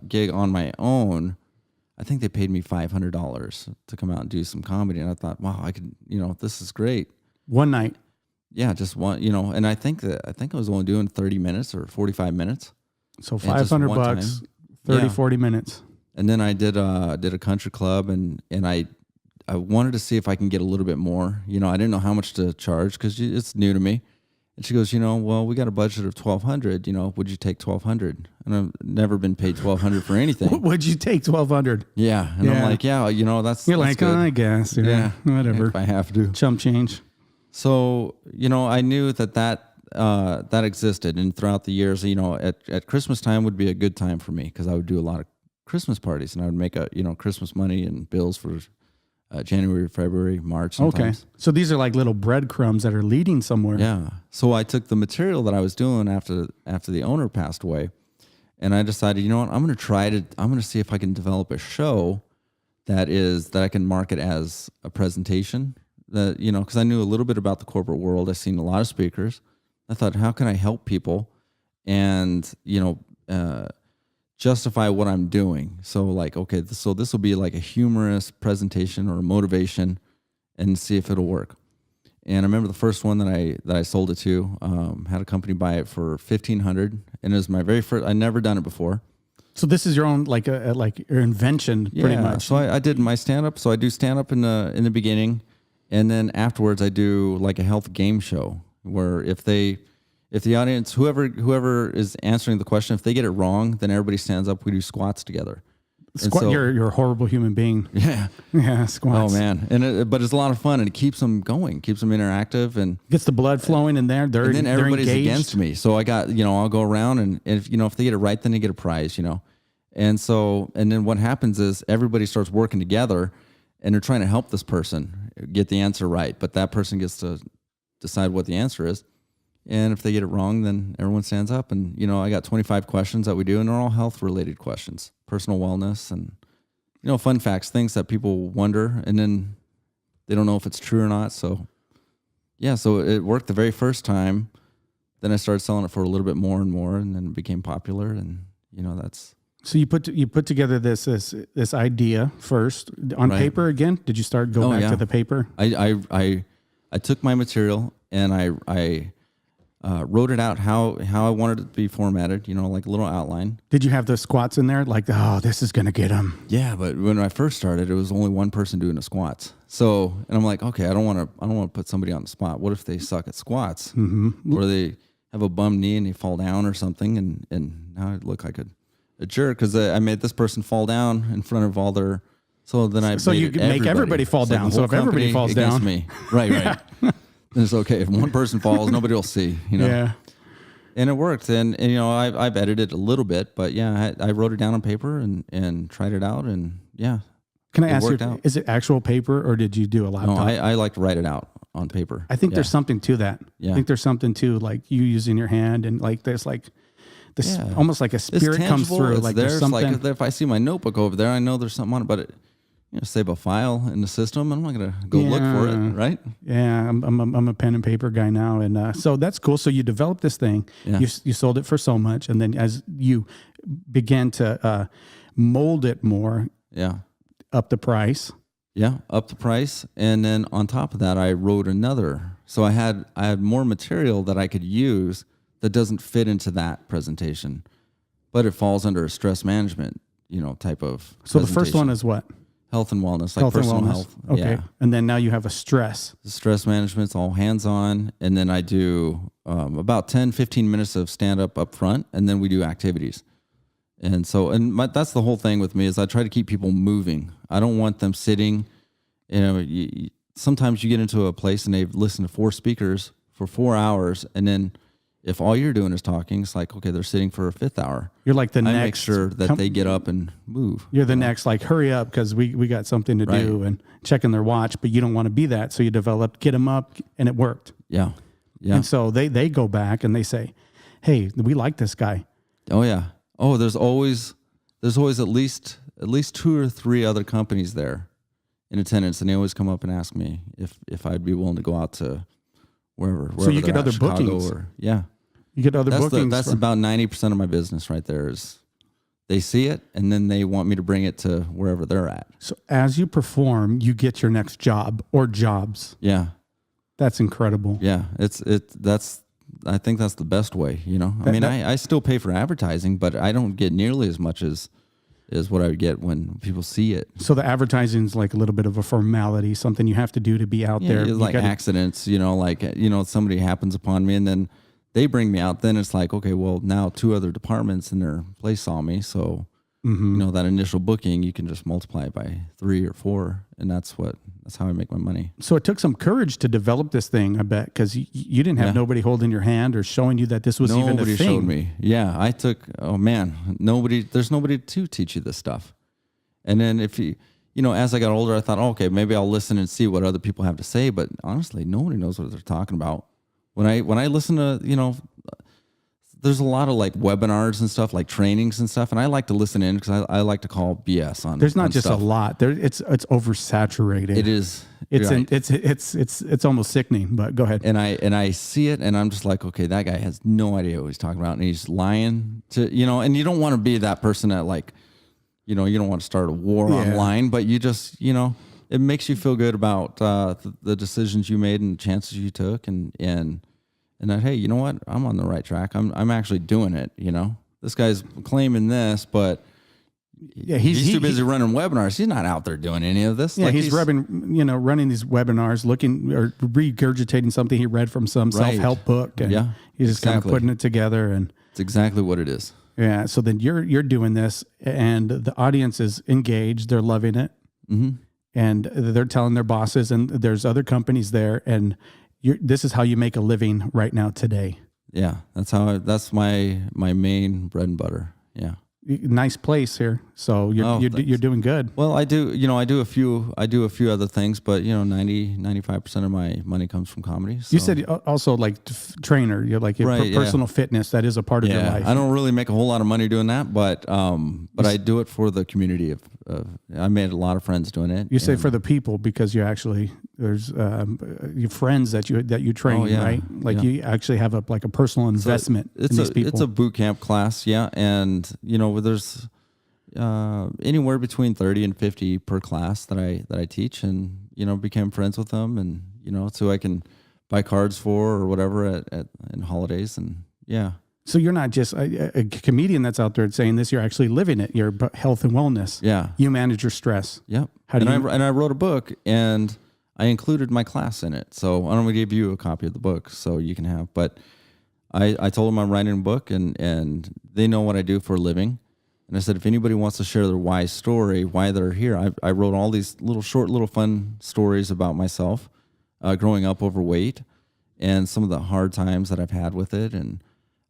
gig on my own, I think they paid me $500 to come out and do some comedy. And I thought, wow, I could, this is great. One night. Yeah, just one, and I think I was only doing 30 minutes or 45 minutes. So $500, 30, 40 minutes. And then I did a country club, and I wanted to see if I can get a little bit more. I didn't know how much to charge because it's new to me. And she goes, well, we got a budget of $1,200. Would you take $1,200? And I've never been paid $1,200 for anything. Would you take $1,200? Yeah, and I'm like, that's you're that's like, good. I guess, yeah, whatever. If I have to, chump change. So I knew that existed, and throughout the years, at Christmas time would be a good time for me because I would do a lot of Christmas parties, and I would make Christmas money and bills for January, February, March. Sometimes. Okay, so these are like little breadcrumbs that are leading somewhere. Yeah. So I took the material that I was doing after the owner passed away, and I decided, I'm going to see if I can develop a show that I can market as a presentation. That because I knew a little bit about the corporate world. I've seen a lot of speakers. I thought, how can I help people, and justify what I'm doing? So like, okay, so this will be like a humorous presentation or a motivation, and see if it'll work. And I remember the first one that I sold it to, had a company buy it for $1,500, and it was my very first. I'd never done it before. So this is your own like your invention, pretty much. So I did my stand up. So I do stand up in the beginning, and then afterwards I do like a health game show where if the audience, whoever is answering the question, if they get it wrong, then everybody stands up. We do squats together. You're a horrible human being. Yeah. Yeah, squats. Oh man. But it's a lot of fun, and it keeps them going, keeps them interactive, and gets the blood flowing in there. And then everybody's against me. So I got, I'll go around, and if they get it right, then they get a prize, And then what happens is everybody starts working together, and they're trying to help this person get the answer right. But that person gets to decide what the answer is. And if they get it wrong, then everyone stands up. And, I got 25 questions that we do, and they're all health-related questions, personal wellness, and, fun facts, things that people wonder, and then they don't know if it's true or not. So, yeah, so it worked the very first time. Then I started selling it for a little bit more and more, and then it became popular, and, that's... So you put together this idea first on paper again. Did you go back to the paper? I took my material and I wrote it out how I wanted it to be formatted. Like a little outline. Did you have the squats in there? Like, this is gonna get them. Yeah, but when I first started, it was only one person doing the squats. So, and I'm like, okay, I don't want to put somebody on the spot. What if they suck at squats, or they have a bum knee and they fall down or something, and now I look like a jerk because I made this person fall down in front of all their. So then you can make everybody fall down. So if everybody falls down, me, right, then it's okay. If one person falls, nobody will see. Yeah. And it worked, and I've edited a little bit, but yeah, I wrote it down on paper and tried it out, and yeah. Can I ask you? Is it actual paper, or did you do a laptop? No, I like to write it out on paper. I think there's something to that. Yeah. I think there's something to like you using your hand, and like there's like. This almost like a spirit comes through. It's like there. there's something. Like if I see my notebook over there, I know there's something on it. But it, save a file in the system. I'm not gonna go look for it, right? Yeah, I'm a pen and paper guy now, and so that's cool. So you developed this thing. Yeah. You sold it for so much, and then as you began to mold it more, up the price. Yeah, up the price, and then on top of that, I wrote another. So I had more material that I could use. That doesn't fit into that presentation, but it falls under a stress management, type of. So the first one is what? Health and wellness, like personal health. Okay. Yeah. And then now you have a stress. The stress management's all hands-on, and then I do about 10, 15 minutes of stand-up up front, and then we do activities. And so, that's the whole thing with me is I try to keep people moving. I don't want them sitting. Sometimes you get into a place and they've listened to 4 speakers for 4 hours, and then if all you're doing is talking, it's like, okay, they're sitting for a 5th hour. You're like the next. I make sure that they get up and move. You're the next, like, hurry up because we got something to do, and checking their watch, but you don't want to be that. So you developed, get them up, and it worked. Yeah. Yeah. And so they go back and they say, hey, we like this guy. Oh, yeah. Oh, there's always at least 2 or 3 other companies there in attendance, and they always come up and ask me if I'd be willing to go out to wherever. So you get other Chicago bookings. You get other bookings. That's about 90% of my business right there is they see it, and then they want me to bring it to wherever they're at. So as you perform, you get your next job or jobs. Yeah. That's incredible. Yeah. I think that's the best way, you know. I still pay for advertising, but I don't get nearly as much as what I would get when people see it. So the advertising is like a little bit of a formality, something you have to do to be out there. It's like accidents, somebody happens upon me and then they bring me out. Then it's like, okay, well, now 2 other departments in their place saw me. So, that initial booking, you can just multiply it by 3 or 4. And that's how I make my money. So it took some courage to develop this thing, I bet, because you didn't have nobody holding your hand or showing you that this was even a thing. Nobody showed me. Yeah, there's nobody to teach you this stuff. And then if as I got older, I thought, okay, maybe I'll listen and see what other people have to say. But honestly, nobody knows what they're talking about. When I listen to, there's a lot of like webinars and stuff, like trainings and stuff, and I like to listen in because I like to call BS on. There's not just stuff. a lot. It's oversaturated. It is. It's almost sickening. But go ahead. And I see it, and I'm just like, okay, that guy has no idea what he's talking about, and he's lying to And you don't want to be that person that like, you don't want to start a war online, but you just it makes you feel good about the decisions you made and the chances you took, and that, hey, you know what? I'm on the right track. I'm actually doing it. This guy's claiming this, but he's too busy running webinars. He's not out there doing any of this. Yeah, like he's running these webinars, looking or regurgitating something he read from some self-help book, and he's just kind of putting it together. And it's exactly what it is. Yeah. So then you're doing this, and the audience is engaged. They're loving it, and they're telling their bosses, and there's other companies there, and this is how you make a living right now today. Yeah, that's my main bread and butter. Yeah, nice place here. So you're doing good. Well, I do a few other things, but 95% of my money comes from comedy. So. You said also like trainer. You're like personal fitness. That is a part of your life. I don't really make a whole lot of money doing that, but I do it for the community. I made a lot of friends doing it. You say for the people because you actually there's your friends that you train, right? Like you actually have a personal investment in these people. It's a boot camp class, and there's anywhere between 30 and 50 per class that I teach, and became friends with them, and so I can buy cards for or whatever in holidays, and yeah. So you're not just a comedian that's out there saying this. You're actually living it. You're health and wellness. Yeah. You manage your stress. Yep. And I wrote a book, and I included my class in it. So I'm going to give you a copy of the book so you can have. But I told them I'm writing a book, and they know what I do for a living. And I said, if anybody wants to share their why story, why they're here, I wrote all these little fun stories about myself, growing up overweight, and some of the hard times that I've had with it. And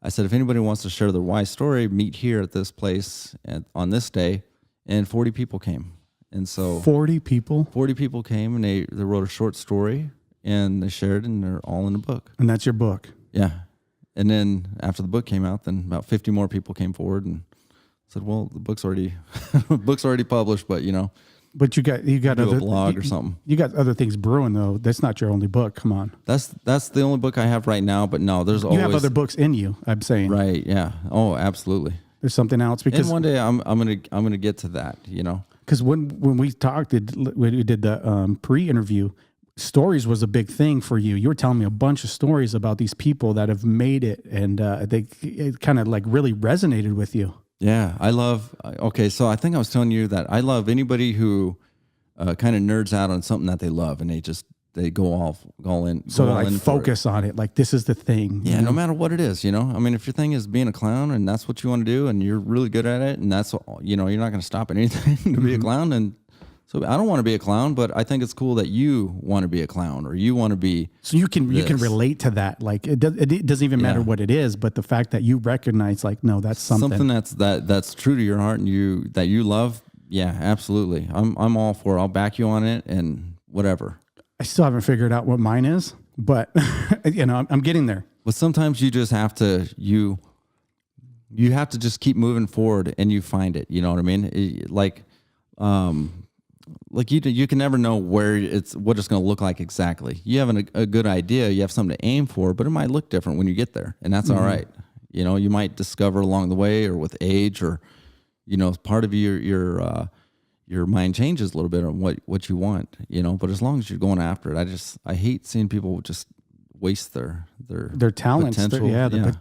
I said, if anybody wants to share their why story, meet here at this place on this day. And 40 people came. And so 40 people came, and they wrote a short story, and they shared, and they're all in the book. And that's your book. Yeah. And then after the book came out, then about 50 more people came forward and said, well, the book's already published, but But you got other blog or something. You got other things brewing though. That's not your only book. Come on. That's the only book I have right now. But no, there's always. You have other books in you. I'm saying. Right. Yeah. Oh, absolutely. There's something else because one day I'm gonna get to that. Because when we talked, when we did the pre-interview, stories was a big thing for you. You were telling me a bunch of stories about these people that have made it, and it kind of like really resonated with you. Yeah, I love. Okay, so I think I was telling you that I love anybody who kind of nerds out on something that they love, and they go all in. So they like focus on it, like this is the thing. Yeah, no matter what it is, I mean, if your thing is being a clown and that's what you want to do, and you're really good at it, and that's you're not going to stop at anything to be a clown. And so I don't want to be a clown, but I think it's cool that you want to be a clown or you want to be. So you can relate to that. Like it doesn't even matter what it is, but the fact that you recognize, like, no, that's something that's true to your heart and that you love. Yeah, absolutely. I'm all for it. I'll back you on it and whatever. I still haven't figured out what mine is, but I'm getting there. But sometimes you just have to you have to just keep moving forward and you find it. You know what I mean? Like you can never know what it's going to look like exactly. You have a good idea, you have something to aim for, but it might look different when you get there, and that's all right. You might discover along the way or with age or part of your mind changes a little bit on what you want, but as long as you're going after it, I hate seeing people just waste their talents.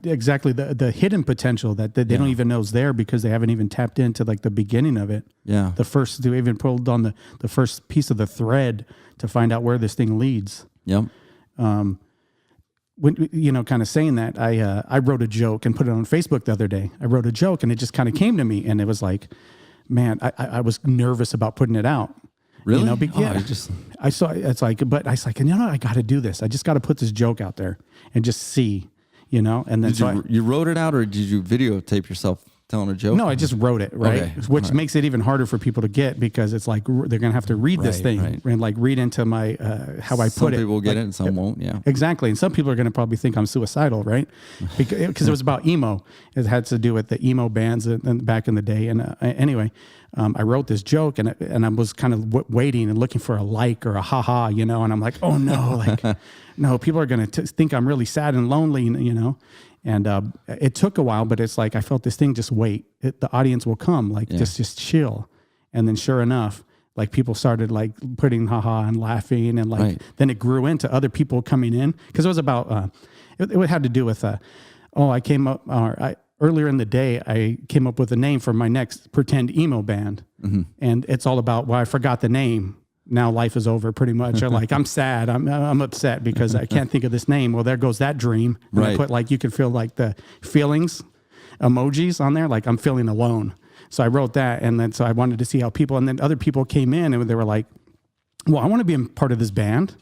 Exactly. The hidden potential that they don't even know is there because they haven't even tapped into like the beginning of it. Yeah. They even pulled on the first piece of the thread to find out where this thing leads. Yep. When, kind of saying that, I wrote a joke and put it on Facebook the other day. I wrote a joke and it just kind of came to me and it was like, man, I was nervous about putting it out. Really? I saw it's like, but I was like, I got to do this. I just got to put this joke out there and just see, and then you wrote it out or did you videotape yourself telling a joke? No, I just wrote it, right? Okay. Which makes it even harder for people to get because it's like they're going to have to read this thing and like read into my how I put it. Some people will get it and some won't, yeah. Exactly. And some people are going to probably think I'm suicidal, right? Because it was about emo. It had to do with the emo bands back in the day. And anyway, I wrote this joke and I was kind of waiting and looking for a like or a ha-ha, and I'm like, oh no, no, people are going to think I'm really sad and lonely, And it took a while, but it's like I felt this thing just wait. The audience will come, just chill. And then sure enough, like people started like putting haha and laughing and then it grew into other people coming in because it was about, it had to do with, I came up, earlier in the day, I came up with a name for my next pretend emo band. Mm-hmm. And it's all about, well, I forgot the name. Now life is over pretty much. Or like, I'm sad. I'm upset because I can't think of this name. Well, there goes that dream. And I put you can feel like the feelings emojis on there. Like I'm feeling alone. So I wrote that. And then, so I wanted to see how people, and then other people came in and they were like, well, I want to be a part of this band.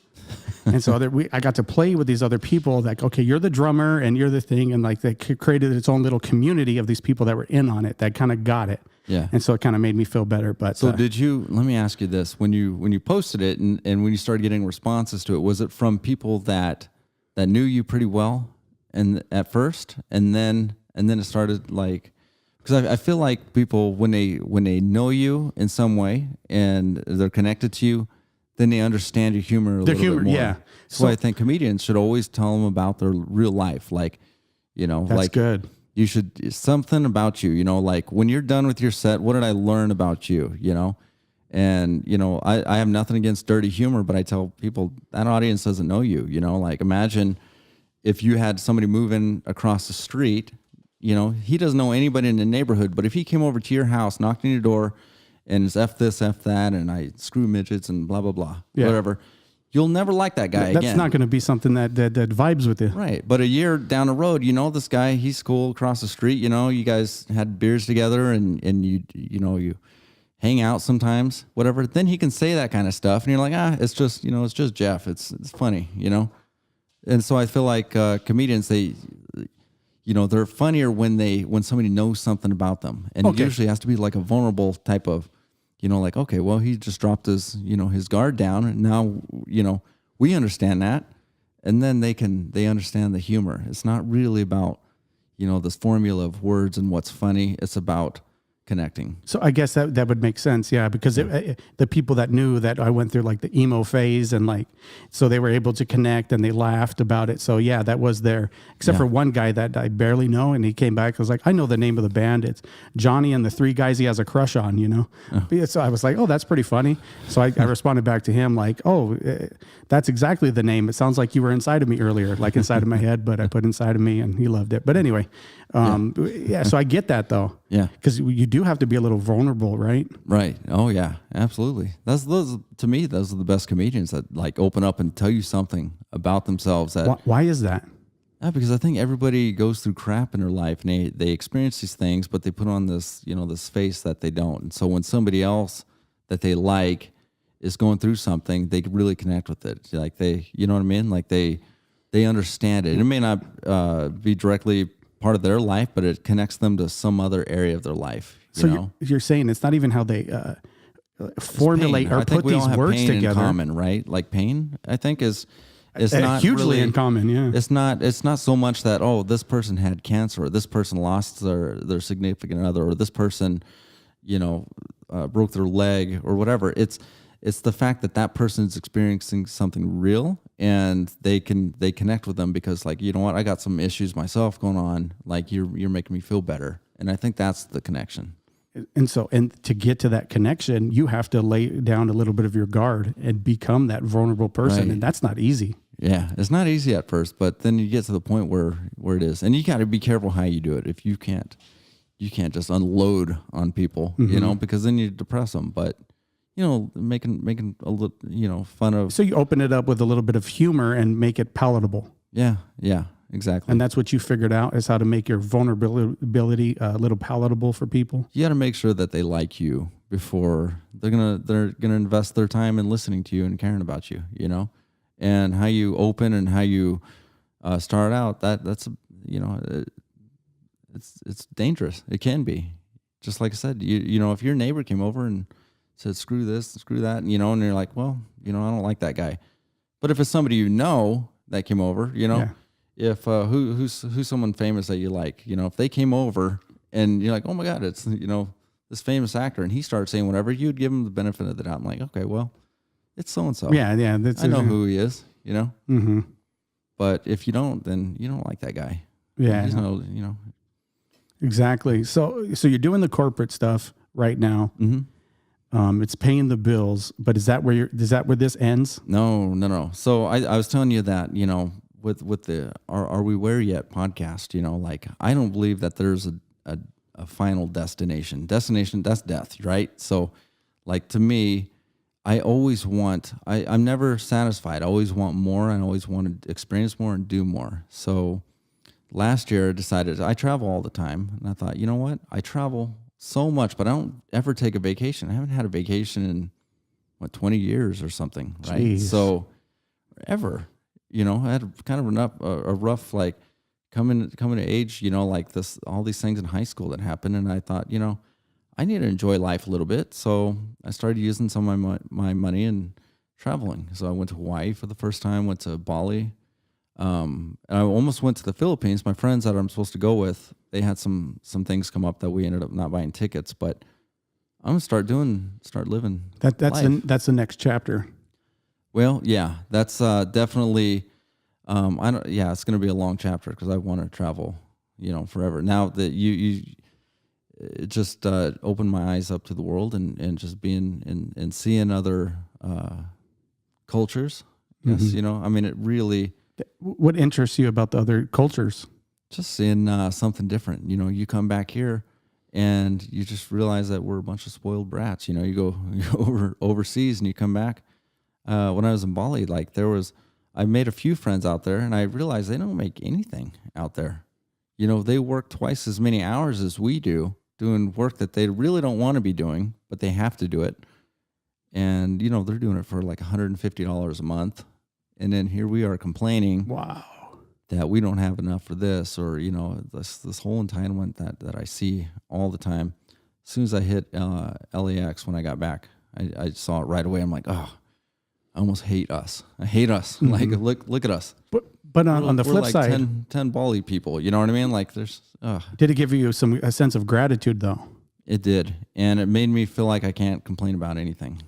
And so I got to play with these other people like, okay, you're the drummer and you're the thing. And like they created its own little community of these people that were in on it that kind of got it. Yeah. And so it kind of made me feel better. But so let me ask you this, when you posted it and when you started getting responses to it, was it from people that knew you pretty well and at first, and then it started like, because I feel like people, when they know you in some way and they're connected to you, then they understand your humor a little bit more. Yeah. So I think comedians should always tell them about their real life. Like, that's like good. You should, something about you, like when you're done with your set, what did I learn about you, And, I have nothing against dirty humor, but I tell people that audience doesn't know you, like imagine if you had somebody moving across the street, he doesn't know anybody in the neighborhood, but if he came over to your house, knocked on your door and it's F this, F that, and I screw midgets and blah, blah, blah, whatever. You'll never like that guy again. That's not going to be something that vibes with you. Right. But a year down the road, this guy, he's cool across the street, you guys had beers together and you hang out sometimes, whatever. Then he can say that kind of stuff. And you're like, it's just, it's just Jeff. It's funny, And so I feel like comedians, they're funnier when somebody knows something about them. And it usually has to be like a vulnerable type of, like, okay, well, he just dropped his, his guard down and now, we understand that. And then they understand the humor. It's not really about, this formula of words and what's funny. It's about connecting. So I guess that would make sense. Yeah. Because the people that knew that I went through like the emo phase and like, so they were able to connect and they laughed about it. So yeah, that was there, except for one guy that I barely know. And he came back. I was like, I know the name of the band. It's Johnny and the three guys he has a crush on, So I was like, oh, that's pretty funny. So I responded back to him like, oh, that's exactly the name. It sounds like you were inside of me earlier, like inside of my head, but I put inside of me and he loved it. But anyway, so I get that though. Yeah. Because you do have to be a little vulnerable, right? Right. Oh yeah, absolutely. To me, those are the best comedians that like open up and tell you something about themselves. Why is that? Because I think everybody goes through crap in their life and they experience these things, but they put on this, this face that they don't. And so when somebody else that they like is going through something, they really connect with it. Like you know what I mean? Like they understand it. It may not be directly part of their life, but it connects them to some other area of their life. You're saying it's not even how they formulate or put these words together. In common, right? Like pain, I think is not hugely really, in common. Yeah, it's not so much that this person had cancer, or this person lost their significant other, or this person, broke their leg or whatever. It's the fact that person's experiencing something real and they connect with them because like, you know what, I got some issues myself going on. Like you're making me feel better. And I think that's the connection. And to get to that connection, you have to lay down a little bit of your guard and become that vulnerable person. Right. And that's not easy. Yeah, it's not easy at first, but then you get to the point where it is. And you got to be careful how you do it. If you can't just unload on people, because then you depress them. But, making a little, fun of. So you open it up with a little bit of humor and make it palatable. Yeah, exactly. And that's what you figured out, is how to make your vulnerability a little palatable for people. You got to make sure that they like you before they're gonna invest their time in listening to you and caring about you. And how you open and how you start out, that's it's dangerous. It can be. Just like I said, if your neighbor came over and said, screw this, screw that, and you're like, well, I don't like that guy. But if it's somebody that came over, if who's someone famous that you like, if they came over and you're like, oh my God, it's, this famous actor, and he starts saying whatever, you'd give him the benefit of the doubt. I'm like, okay, well, it's so-and-so. Yeah. I know who he is, Mm-hmm. But if you don't, then you don't like that guy. Yeah. He's not, Exactly. So you're doing the corporate stuff right now. Mm-hmm. It's paying the bills, but is that where this ends? No. So I was telling you that, with the Are We Where Yet podcast, like I don't believe that there's a final destination. Destination, that's death, right? So like to me, I always I'm never satisfied. I always want more, and I always want to experience more and do more. So last year I decided, I travel all the time, and I thought, you know what? I travel so much, but I don't ever take a vacation. I haven't had a vacation in 20 years or something, right? Jeez. So ever, I had kind of a rough, like coming to age, like this, all these things in high school that happened. And I thought, I need to enjoy life a little bit. So I started using some of my money and traveling. So I went to Hawaii for the first time, went to Bali. And I almost went to the Philippines. My friends that I'm supposed to go with, they had some things come up that we ended up not buying tickets, but I'm gonna start living. That's the next chapter. Well, yeah, that's definitely. It's gonna be a long chapter because I want to travel, forever. Now that you it just opened my eyes up to the world and just being and seeing other cultures. Yes, Mm-hmm. It really. What interests you about the other cultures? Just seeing something different. You come back here and you just realize that we're a bunch of spoiled brats. You go overseas and you come back. When I was in Bali, I made a few friends out there, and I realized they don't make anything out there. They work twice as many hours as we do, doing work that they really don't want to be doing, but they have to do it. And, they're doing it for like $150 a month. And then here we are complaining, wow, that we don't have enough for this, or this whole entitlement that I see all the time. As soon as I hit LAX when I got back, I saw it right away. I'm like, oh, I almost hate us. I hate us. Mm-hmm. Like look at us. But on the flip like side, 10 Bali people. You know what I mean? Like there's. Did it give you a sense of gratitude though? It did, and it made me feel like I can't complain about anything.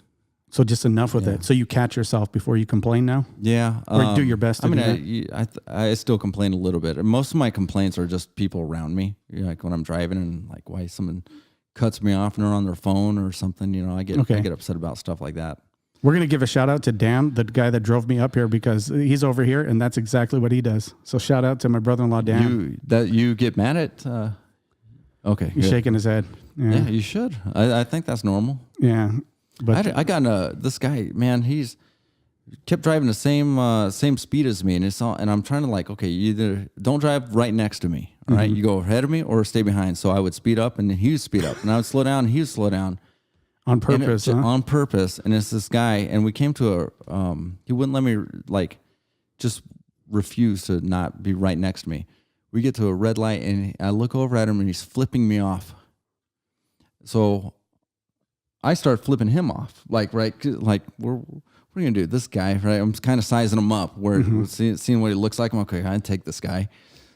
So just enough with it. So you catch yourself before you complain now? Yeah. Or do your best to do that? I still complain a little bit. Most of my complaints are just people around me. Like when I'm driving and like why someone cuts me off and they're on their phone or something, I get upset about stuff like that. We're going to give a shout out to Dan, the guy that drove me up here, because he's over here and that's exactly what he does. So shout out to my brother-in-law, Dan. You get mad at, okay. He's shaking his head. Yeah, you should. I think that's normal. Yeah. But I got this guy, man. He's kept driving the same speed as me, and I'm trying to okay, you either don't drive right next to me, all right? You go ahead of me or stay behind. So I would speed up, and then he would speed up, and I would slow down, and he would slow down on purpose, on purpose. And it's this guy, and we came to he wouldn't let me just refuse to not be right next to me. We get to a red light, and I look over at him, and he's flipping me off. So I start flipping him off, what are you gonna do? This guy, right? I'm kind of sizing him up, seeing what he looks like. I'm okay, I can take this guy.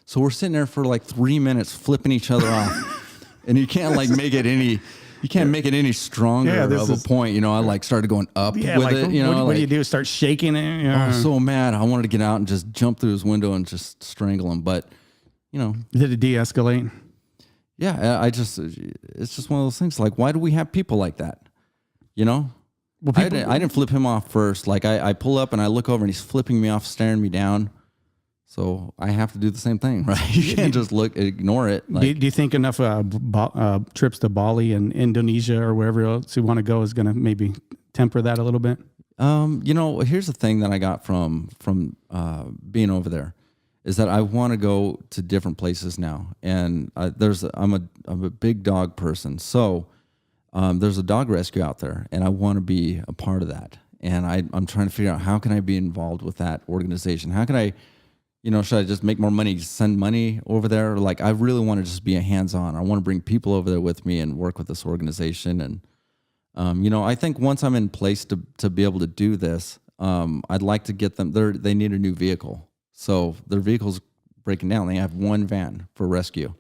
So we're sitting there for 3 minutes, flipping each other off, and you can't make it any stronger of a point. I started going up with it. What do you do? Start shaking it? I was so mad. I wanted to get out and just jump through his window and just strangle him, but Did it de-escalate? yeah, it's just one of those things. Like, why do we have people like that? You know, Well, I didn't flip him off first. Like I pull up and I look over and he's flipping me off, staring me down. So I have to do the same thing, right? You can't just ignore it. Like, do you think enough trips to Bali and Indonesia or wherever else you want to go is going to maybe temper that a little bit? you know, here's the thing that I got from being over there is that I want to go to different places now. And I'm a big dog person. So there's a dog rescue out there and I want to be a part of that. And I'm trying to figure out how can I be involved with that organization? How can I, you know, should I just make more money, send money over there? Like, I really want to just be a hands-on. I want to bring people over there with me and work with this organization. And, you know, I think once I'm in place to be able to do this, I'd like to get them, they need a new vehicle. So their vehicle's breaking down. They have one van for rescue.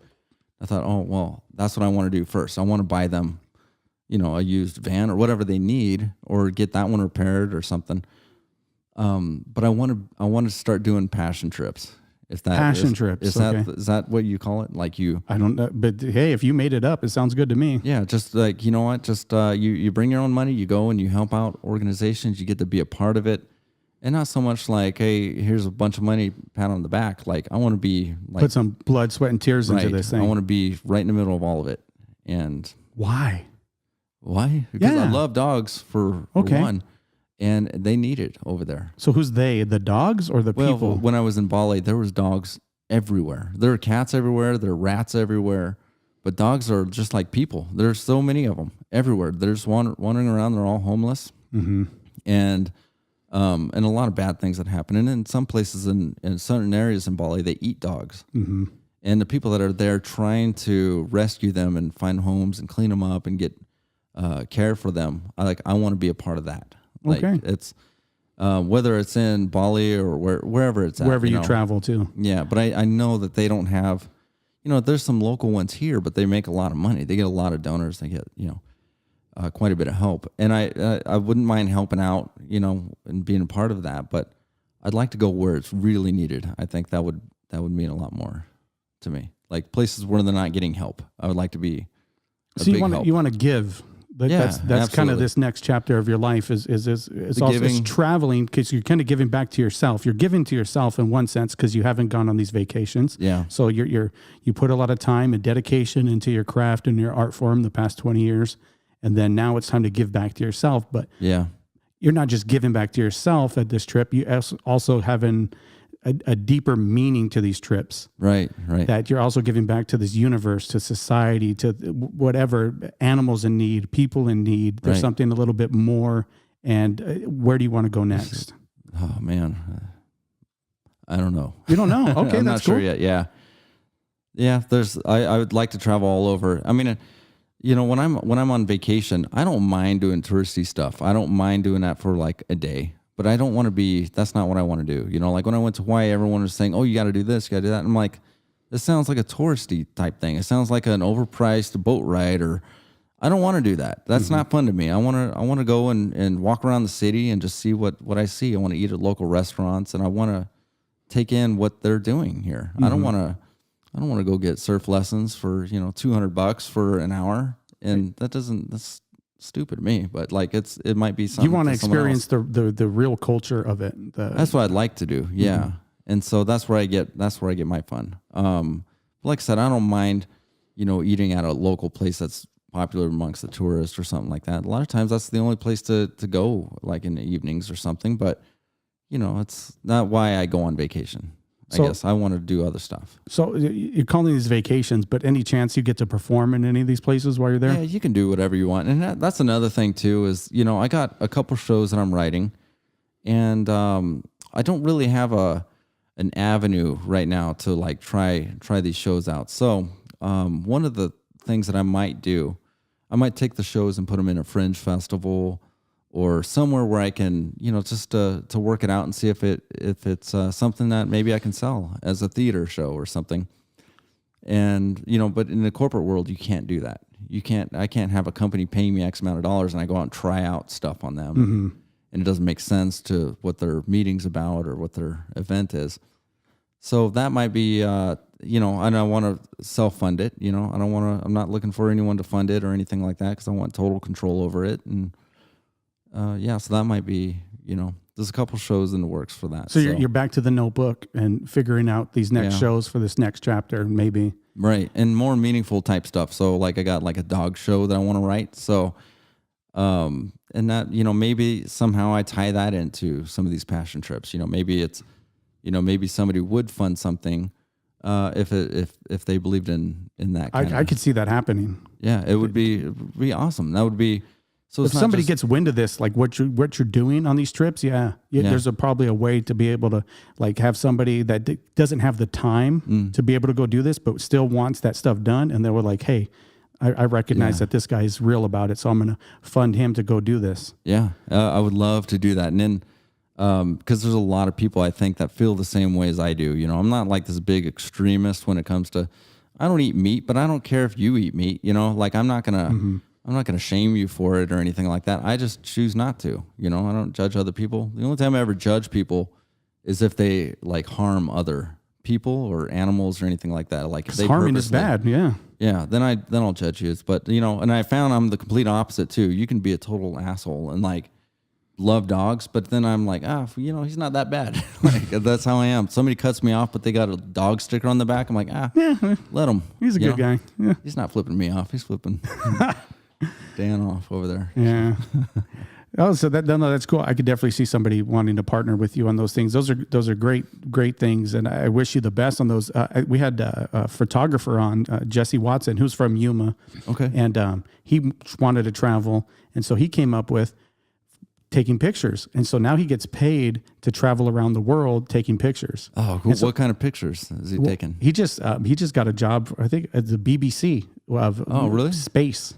I thought, oh, well, that's what I want to do first. I want to buy them, you know, a used van or whatever they need, or get that one repaired or something. But I want to start doing passion trips. If that Passion trips, is that what you call it? Like I don't know, but hey, if you made it up, it sounds good to me. Yeah, just like, you know what? Just you bring your own money, you go and you help out organizations, you get to be a part of it, and not so much like, hey, here's a bunch of money, pat on the back. Like, I want to be like, Put some blood, sweat, and tears right, into this thing. I want to be right in the middle of all of it. And Why? Because I Yeah. love dogs for one. And they need it over there. So who's they? The dogs or the Well, people? when I was in Bali, there was dogs everywhere. There are cats everywhere. There are rats everywhere. But dogs are just like people. There's so many of them everywhere. They're just wandering around. They're all homeless. Mm-hmm. And a lot of bad things that happen. And in some places, in certain areas in Bali, they eat dogs. Mm-hmm. And the people that are there trying to rescue them and find homes and clean them up and get care for them, I want to be a part of that. Like, Okay. It's whether it's in Bali or wherever it's at. Wherever you know. travel to. Yeah, but I know that they don't have, you know, there's some local ones here, but they make a lot of money. They get a lot of donors. They get, you know, quite a bit of help. And I wouldn't mind helping out, you know, and being a part of that. But I'd like to go where it's really needed. I think that would mean a lot more to me. Like places where they're not getting help. I would like to be a So big help. you want to give. That's kind of absolutely. this next chapter of your life is also giving. it's traveling, because you're kind of giving back to yourself. You're giving to yourself in one sense because you haven't gone on these vacations. Yeah. So you put a lot of time and dedication into your craft and your art form the past 20 years, and then now it's time to give back to yourself. But Yeah. you're not just giving back to yourself at this trip. You also having a deeper meaning to these trips. Right. That you're also giving back to this universe, to society, to whatever, animals in need, people in need. There's Right. something a little bit more. And where do you want to go next? Oh man, I don't know. You don't know? Okay, I'm that's not sure cool. yet. Yeah. I would like to travel all over. I mean, you know, when I'm on vacation, I don't mind doing touristy stuff. I don't mind doing that for like a day. But I don't want to be, that's not what I want to do. You know, like when I went to Hawaii, everyone was saying, oh, you got to do this, you got to do that. And I'm like, this sounds like a touristy type thing. It sounds like an overpriced boat ride, or I don't want to do that. That's not fun to me. I want to go and walk around the city and just see what I see. I want to eat at local restaurants, and I want to take in what they're doing here. I don't want to go get surf lessons for, you know, $200 for an hour. And that's stupid to me, but like it might be something. You want to someone experience else. the real culture of it. That's what I'd like to do. Yeah. And so that's where I get my fun. Like I said, I don't mind, you know, eating at a local place that's popular amongst the tourists or something like that. A lot of times that's the only place to go, like in the evenings or something, but you know, it's not why I go on vacation. I guess I want to do other stuff. So you're calling these vacations, but any chance you get to perform in any of these places while you're there? Yeah, you can do whatever you want. And that's another thing too, is, you know, I got a couple shows that I'm writing, and I don't really have an avenue right now to like try these shows out. So one of the things that I might do, I might take the shows and put them in a fringe festival or somewhere where I can, you know, just to work it out and see if it's something that maybe I can sell as a theater show or something. And, you know, but in the corporate world, you can't do that. I can't have a company paying me X amount of dollars and I go out and try out stuff on them. And it doesn't make sense to what their meeting's about or what their event is. So that might be, and I want to self-fund it. I'm not looking for anyone to fund it or anything like that because I want total control over it. And so that might be, there's a couple shows in the works for that. So you're back to the notebook and figuring out these next shows for this next chapter, maybe. Right. And more meaningful type stuff. So like I got like a dog show that I want to write. So, and that, maybe somehow I tie that into some of these passion trips. Maybe it's, maybe somebody would fund something if they believed in that kind I could see that happening. Yeah, it would be awesome. That would be so. If somebody gets wind of this, like what you're doing on these trips, there's probably a way to be able to like have somebody that doesn't have the time to be able to go do this, but still wants that stuff done, and they were like, hey. I recognize that this guy is real about it, so I'm going to fund him to go do this. Yeah, I would love to do that. And then, because there's a lot of people I think that feel the same way as I do. I'm not like this big extremist when it comes to, I don't eat meat, but I don't care if you eat meat. Like I'm not gonna shame you for it or anything like that. I just choose not to. I don't judge other people. The only time I ever judge people is if they like harm other people or animals or anything like that. Like if they harming is bad. Yeah, then I'll judge you. But and I found I'm the complete opposite too. You can be a total asshole and like love dogs, but then I'm like, he's not that bad. Like that's how I am. Somebody cuts me off, but they got a dog sticker on the back. I'm like, let him. He's a good guy. Yeah, he's not flipping me off. He's flipping Dan off over there. Yeah. Oh, so that's cool. I could definitely see somebody wanting to partner with you on those things. Those are great things, and I wish you the best on those. We had a photographer on, Jesse Watson, who's from Yuma. Okay, and he wanted to travel, and so he came up with taking pictures, and so now he gets paid to travel around the world taking pictures. Oh, cool. So, what kind of pictures is he taking? He just got a job, I think, at the BBC of really? Space.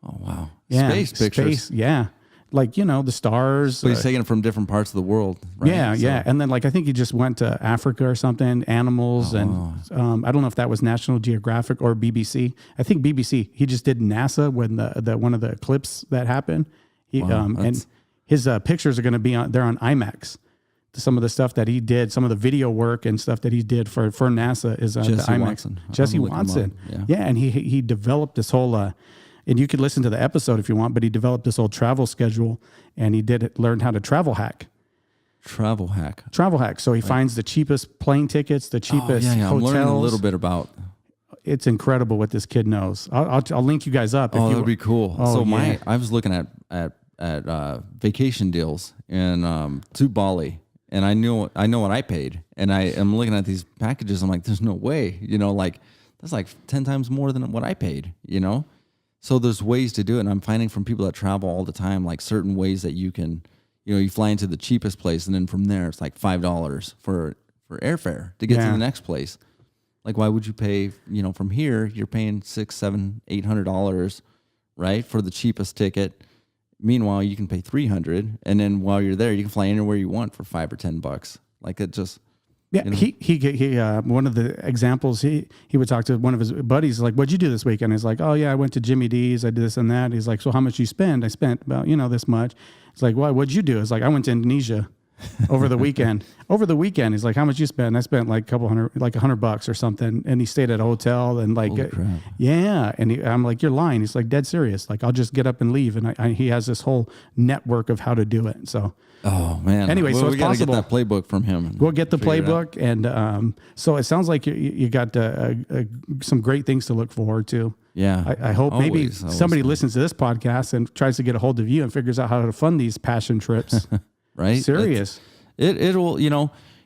Oh wow, yeah, space pictures. Yeah. Like, the stars. But he's taking it from different parts of the world, right? Yeah. And then, like, I think he just went to Africa or something, animals. And I don't know if that was National Geographic or BBC. I think BBC. He just did NASA when the one of the clips that happened. And his pictures are going to be they're on IMAX. Some of the stuff that he did, some of the video work and stuff that he did for NASA is on the IMAX. Watson. Jesse Watson. Yeah. And he developed this whole... and you could listen to the episode if you want, but he developed this old travel schedule, and he learned how to travel hack. Travel hack. So he finds the cheapest plane tickets, the cheapest hotels. I'm learning a little bit about. It's incredible what this kid knows. I'll link you guys up. That would be cool. So I was looking at vacation deals to Bali, and I know what I paid, and I am looking at these packages. I'm like, there's no way, like that's like 10 times more than what I paid, So there's ways to do it, and I'm finding from people that travel all the time, like certain ways that you can, you fly into the cheapest place, and then from there it's like $5 for airfare to get to the next place. Like, why would you pay? From here you're paying $600, $700, $800, right, for the cheapest ticket. Meanwhile, you can pay $300, and then while you're there, you can fly anywhere you want for $5 or $10. Like it just. Yeah, he one of the examples, he would talk to one of his buddies, like, what'd you do this weekend? He's like, oh yeah, I went to Jimmy D's, I did this and that. He's like, so how much you spend? I spent about, this much. It's like, what'd you do? It's like, I went to Indonesia over the weekend. He's like, how much you spend? I spent like $100 or something. And he stayed at a hotel and like, and I'm like, you're lying. He's like, dead serious. Like, I'll just get up and leave. And he has this whole network of how to do it. So. Oh man! Anyway, so it's we gotta possible. Get that playbook from him. We'll get the playbook, and so it sounds like you got some great things to look forward to. Yeah, I hope maybe somebody listens to this podcast and tries to get a hold of you and figures out how to fund these passion trips. Right? Serious. It'll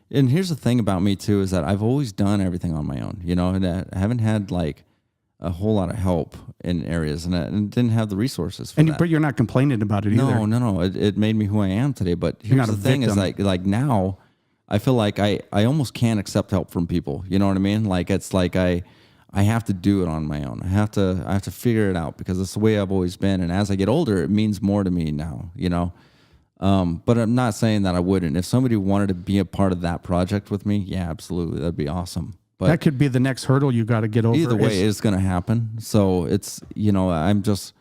And here's the thing about me too is that I've always done everything on my own. And I haven't had like a whole lot of help in areas, and didn't have the resources for that. But you're not complaining about it either. No. It made me who I am today. But here's the thing is like now I feel like I almost can't accept help from people. You know what I mean? Like it's like I have to do it on my own. I have to figure it out because it's the way I've always been. And as I get older, it means more to me now, But I'm not saying that I wouldn't. If somebody wanted to be a part of that project with me, yeah, absolutely. That'd be awesome. But that could be the next hurdle you got to get over. Either way, it's going to happen. So it's, I'm just,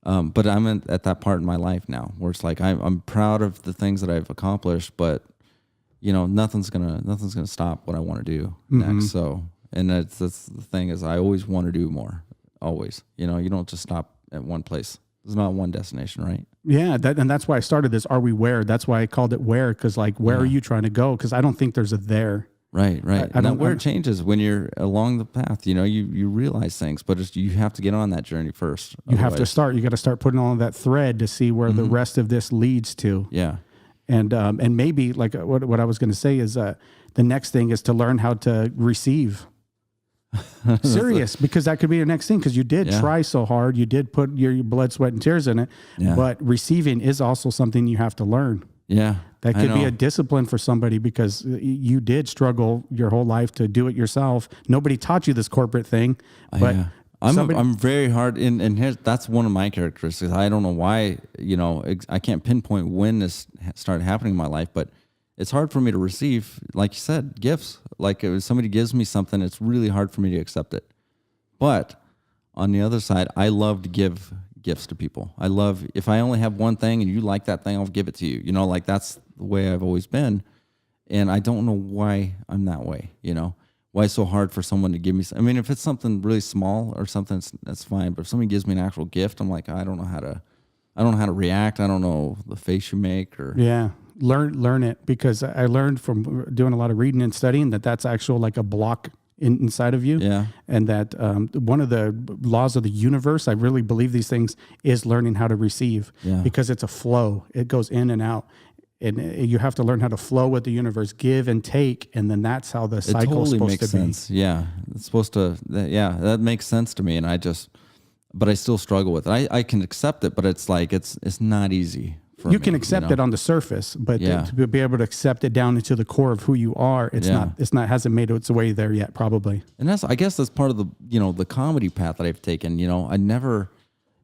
but I'm at that part in my life now where it's like, I'm proud of the things that I've accomplished, but nothing's gonna stop what I want to do next. So And that's the thing is I always want to do more. Always. You know, you don't just stop at one place. There's not one destination, right? Yeah, and that's why I started this. Are we where? That's why I called it where, because like, where are you trying to go? Because I don't think there's a there. Right. And that where it changes when you're along the path. You know, you realize things, but you have to get on that journey first. You have to start. You got to start putting on that thread to see where the rest of this leads to. Yeah. And maybe like what I was going to say is the next thing is to learn how to receive. Serious, because that could be your next thing, because you did try so hard, you did put your blood, sweat, and tears in it, but receiving is also something you have to learn. Yeah, that could be a discipline for somebody, because you did struggle your whole life to do it yourself. Nobody taught you this corporate thing, but I'm very hard and that's one of my characteristics. I don't know why, you know, I can't pinpoint when this started happening in my life, but it's hard for me to receive, like you said, gifts. Like if somebody gives me something, it's really hard for me to accept it. But on the other side, I love to give gifts to people. I love, if I only have one thing and you like that thing, I'll give it to you. You know, like that's the way I've always been. And I don't know why I'm that way, you know? Why it's so hard for someone to give me, I mean, if it's something really small or something, that's fine. But if somebody gives me an actual gift, I'm like, I don't know how to react. I don't know the face you make or. Yeah. Learn it, because I learned from doing a lot of reading and studying that that's actual like a block inside of you. Yeah. And that one of the laws of the universe, I really believe these things, is learning how to receive, because it's a flow. It goes in and out. And you have to learn how to flow with the universe, give and take, and then that's how the cycle is supposed to sense. Be. Yeah, it's supposed to. Yeah, that makes sense to me, and but I still struggle with it. I can accept it, but it's like it's not easy. You can accept it on the surface, but to be able to accept it down into the core of who you are, hasn't made its way there yet, probably. And I guess that's part of the, you know, the comedy path that I've taken. You know, I never,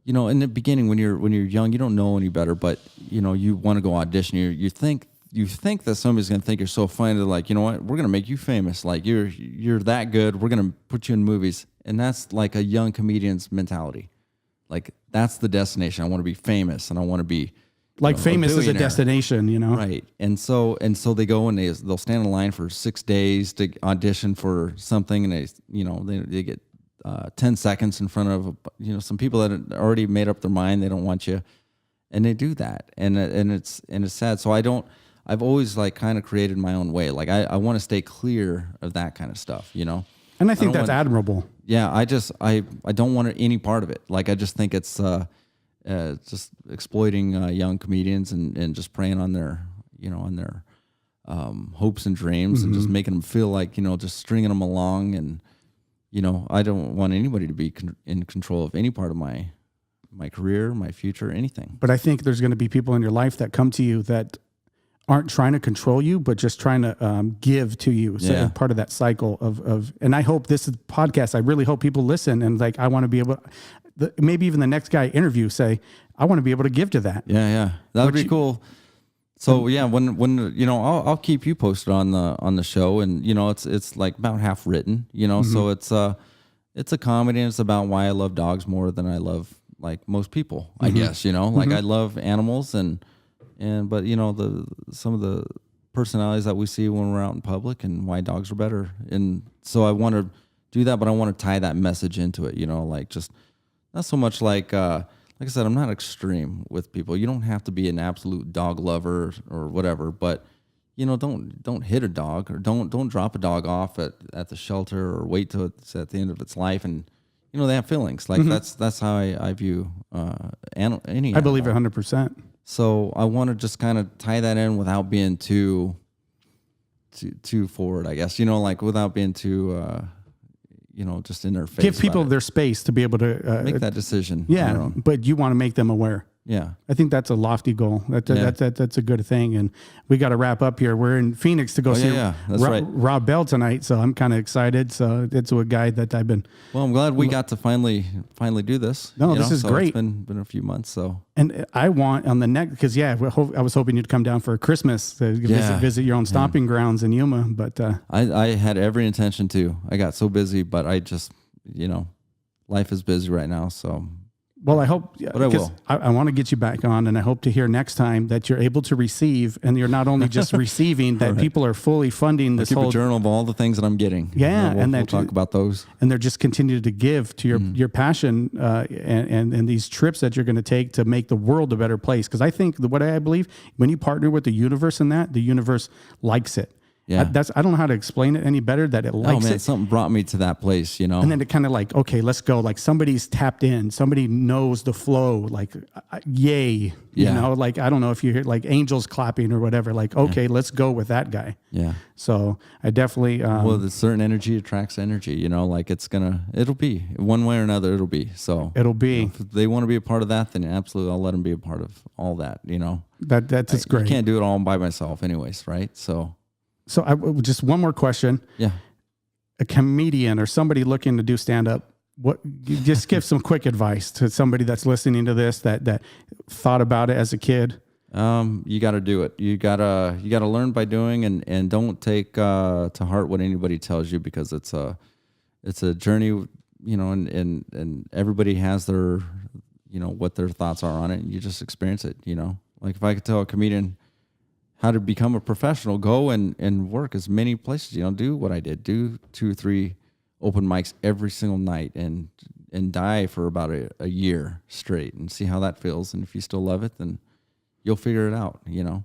you know, in the beginning when you're young, you don't know any better, but you know, you want to go audition. You think that somebody's going to think you're so funny. They're like, you know what, we're going to make you famous. Like you're that good. We're going to put you in movies. And that's like a young comedian's mentality. Like that's the destination. I want to be famous, and I want to be. Like famous is a destination, you know? Right. And so they go and they'll stand in line for 6 days to audition for something, and they get 10 seconds in front of, you know, some people that already made up their mind, they don't want you, and they do that. And it's sad. So I've always like kind of created my own way. Like I want to stay clear of that kind of stuff, you know? And I think that's admirable. Yeah. I don't want any part of it. Like, I just think it's, just exploiting young comedians and just preying on their, you know, on their hopes and dreams, and just making them feel like, you know, just stringing them along. And, you know, I don't want anybody to be in control of any part of my career, my future, anything. But I think there's going to be people in your life that come to you that aren't trying to control you, but just trying to give to you. So part of that cycle of, and I hope this is podcast. I really hope people listen, and like, I want to be able maybe even the next guy I interview say, I want to be able to give to that. Yeah. That would be cool. So yeah, when you know, I'll keep you posted on the show, and you know, it's like about half written, you know, so it's a comedy, and it's about why I love dogs more than I love like most people, I guess, you know, like I love animals but you know, some of the personalities that we see when we're out in public, and why dogs are better. And so I want to do that, but I want to tie that message into it, you know, like just not so much like I said, I'm not extreme with people. You don't have to be an absolute dog lover or whatever, but you know, don't hit a dog, or don't drop a dog off at the shelter, or wait till it's at the end of its life. And you know, they have feelings. Like that's how I view any animal. I believe 100%. So I want to just kind of tie that in without being too forward, I guess, you know, like without being too you know, just in their face. Give people their space to be able to make that decision. Yeah, but you want to make them aware. Yeah, I think that's a lofty goal. That's a good thing. And we got to wrap up here. We're in Phoenix to go see Rob Bell tonight, so I'm kind of excited. So it's a guy that I've been. Well, I'm glad we got to finally do this. No, this is great. It's been a few months. So, and I want on the next, because I was hoping you'd come down for Christmas to visit your own stomping grounds in Yuma. But I had every intention to. I got so busy, but I just, you know, life is busy right now. So. Well, I hope, But I will. I want to get you back on, and I hope to hear next time that you're able to receive, and you're not only just receiving, that people are fully funding this Keep whole a journal of all the things that I'm getting. Yeah, we'll talk about those. And they're just continuing to give to your passion and these trips that you're going to take to make the world a better place. Because I think what I believe, when you partner with the universe in that, the universe likes it. Yeah. I don't know how to explain it any better, that it likes it. Something brought me to that place, you know. And then it kind of like, okay, let's go. Like somebody's tapped in, somebody knows the flow, like, yay, you know, like, I don't know if you hear like angels clapping or whatever, like, okay, let's go with that guy. Yeah. So I definitely, well, the certain energy attracts energy, you know, like it'll be one way or another, it'll be. So it'll be, you know, if they want to be a part of that, then absolutely, I'll let them be a part of all that, you know. That's great. I can't do it all by myself anyways, right? So just one more question. Yeah. A comedian or somebody looking to do stand up, just give some quick advice to somebody that's listening to this that thought about it as a kid. You got to do it. You gotta learn by doing, and don't take to heart what anybody tells you, because it's a journey, you know, and everybody has their, you know, what their thoughts are on it, and you just experience it, you know. Like if I could tell a comedian how to become a professional, go and work as many places, you know, do what I did, do 2 or 3 open mics every single night, and die for about a year straight, and see how that feels. And if you still love it, then you'll figure it out. You know,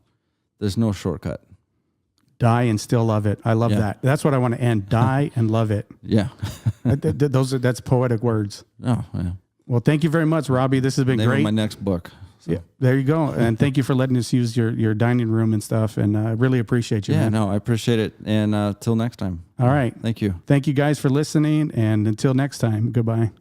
there's no shortcut. Die and still love it. I love that. That's what I want to end. Die and love it. Yeah. That's poetic words. Oh, yeah. Well, thank you very much, Robby. This has been great. My next book. So. Yeah, there you go. And thank you for letting us use your dining room and stuff. And I really appreciate you. Yeah, man. no, I appreciate it. And till next time. All right. Thank you. Thank you guys for listening. And until next time, goodbye.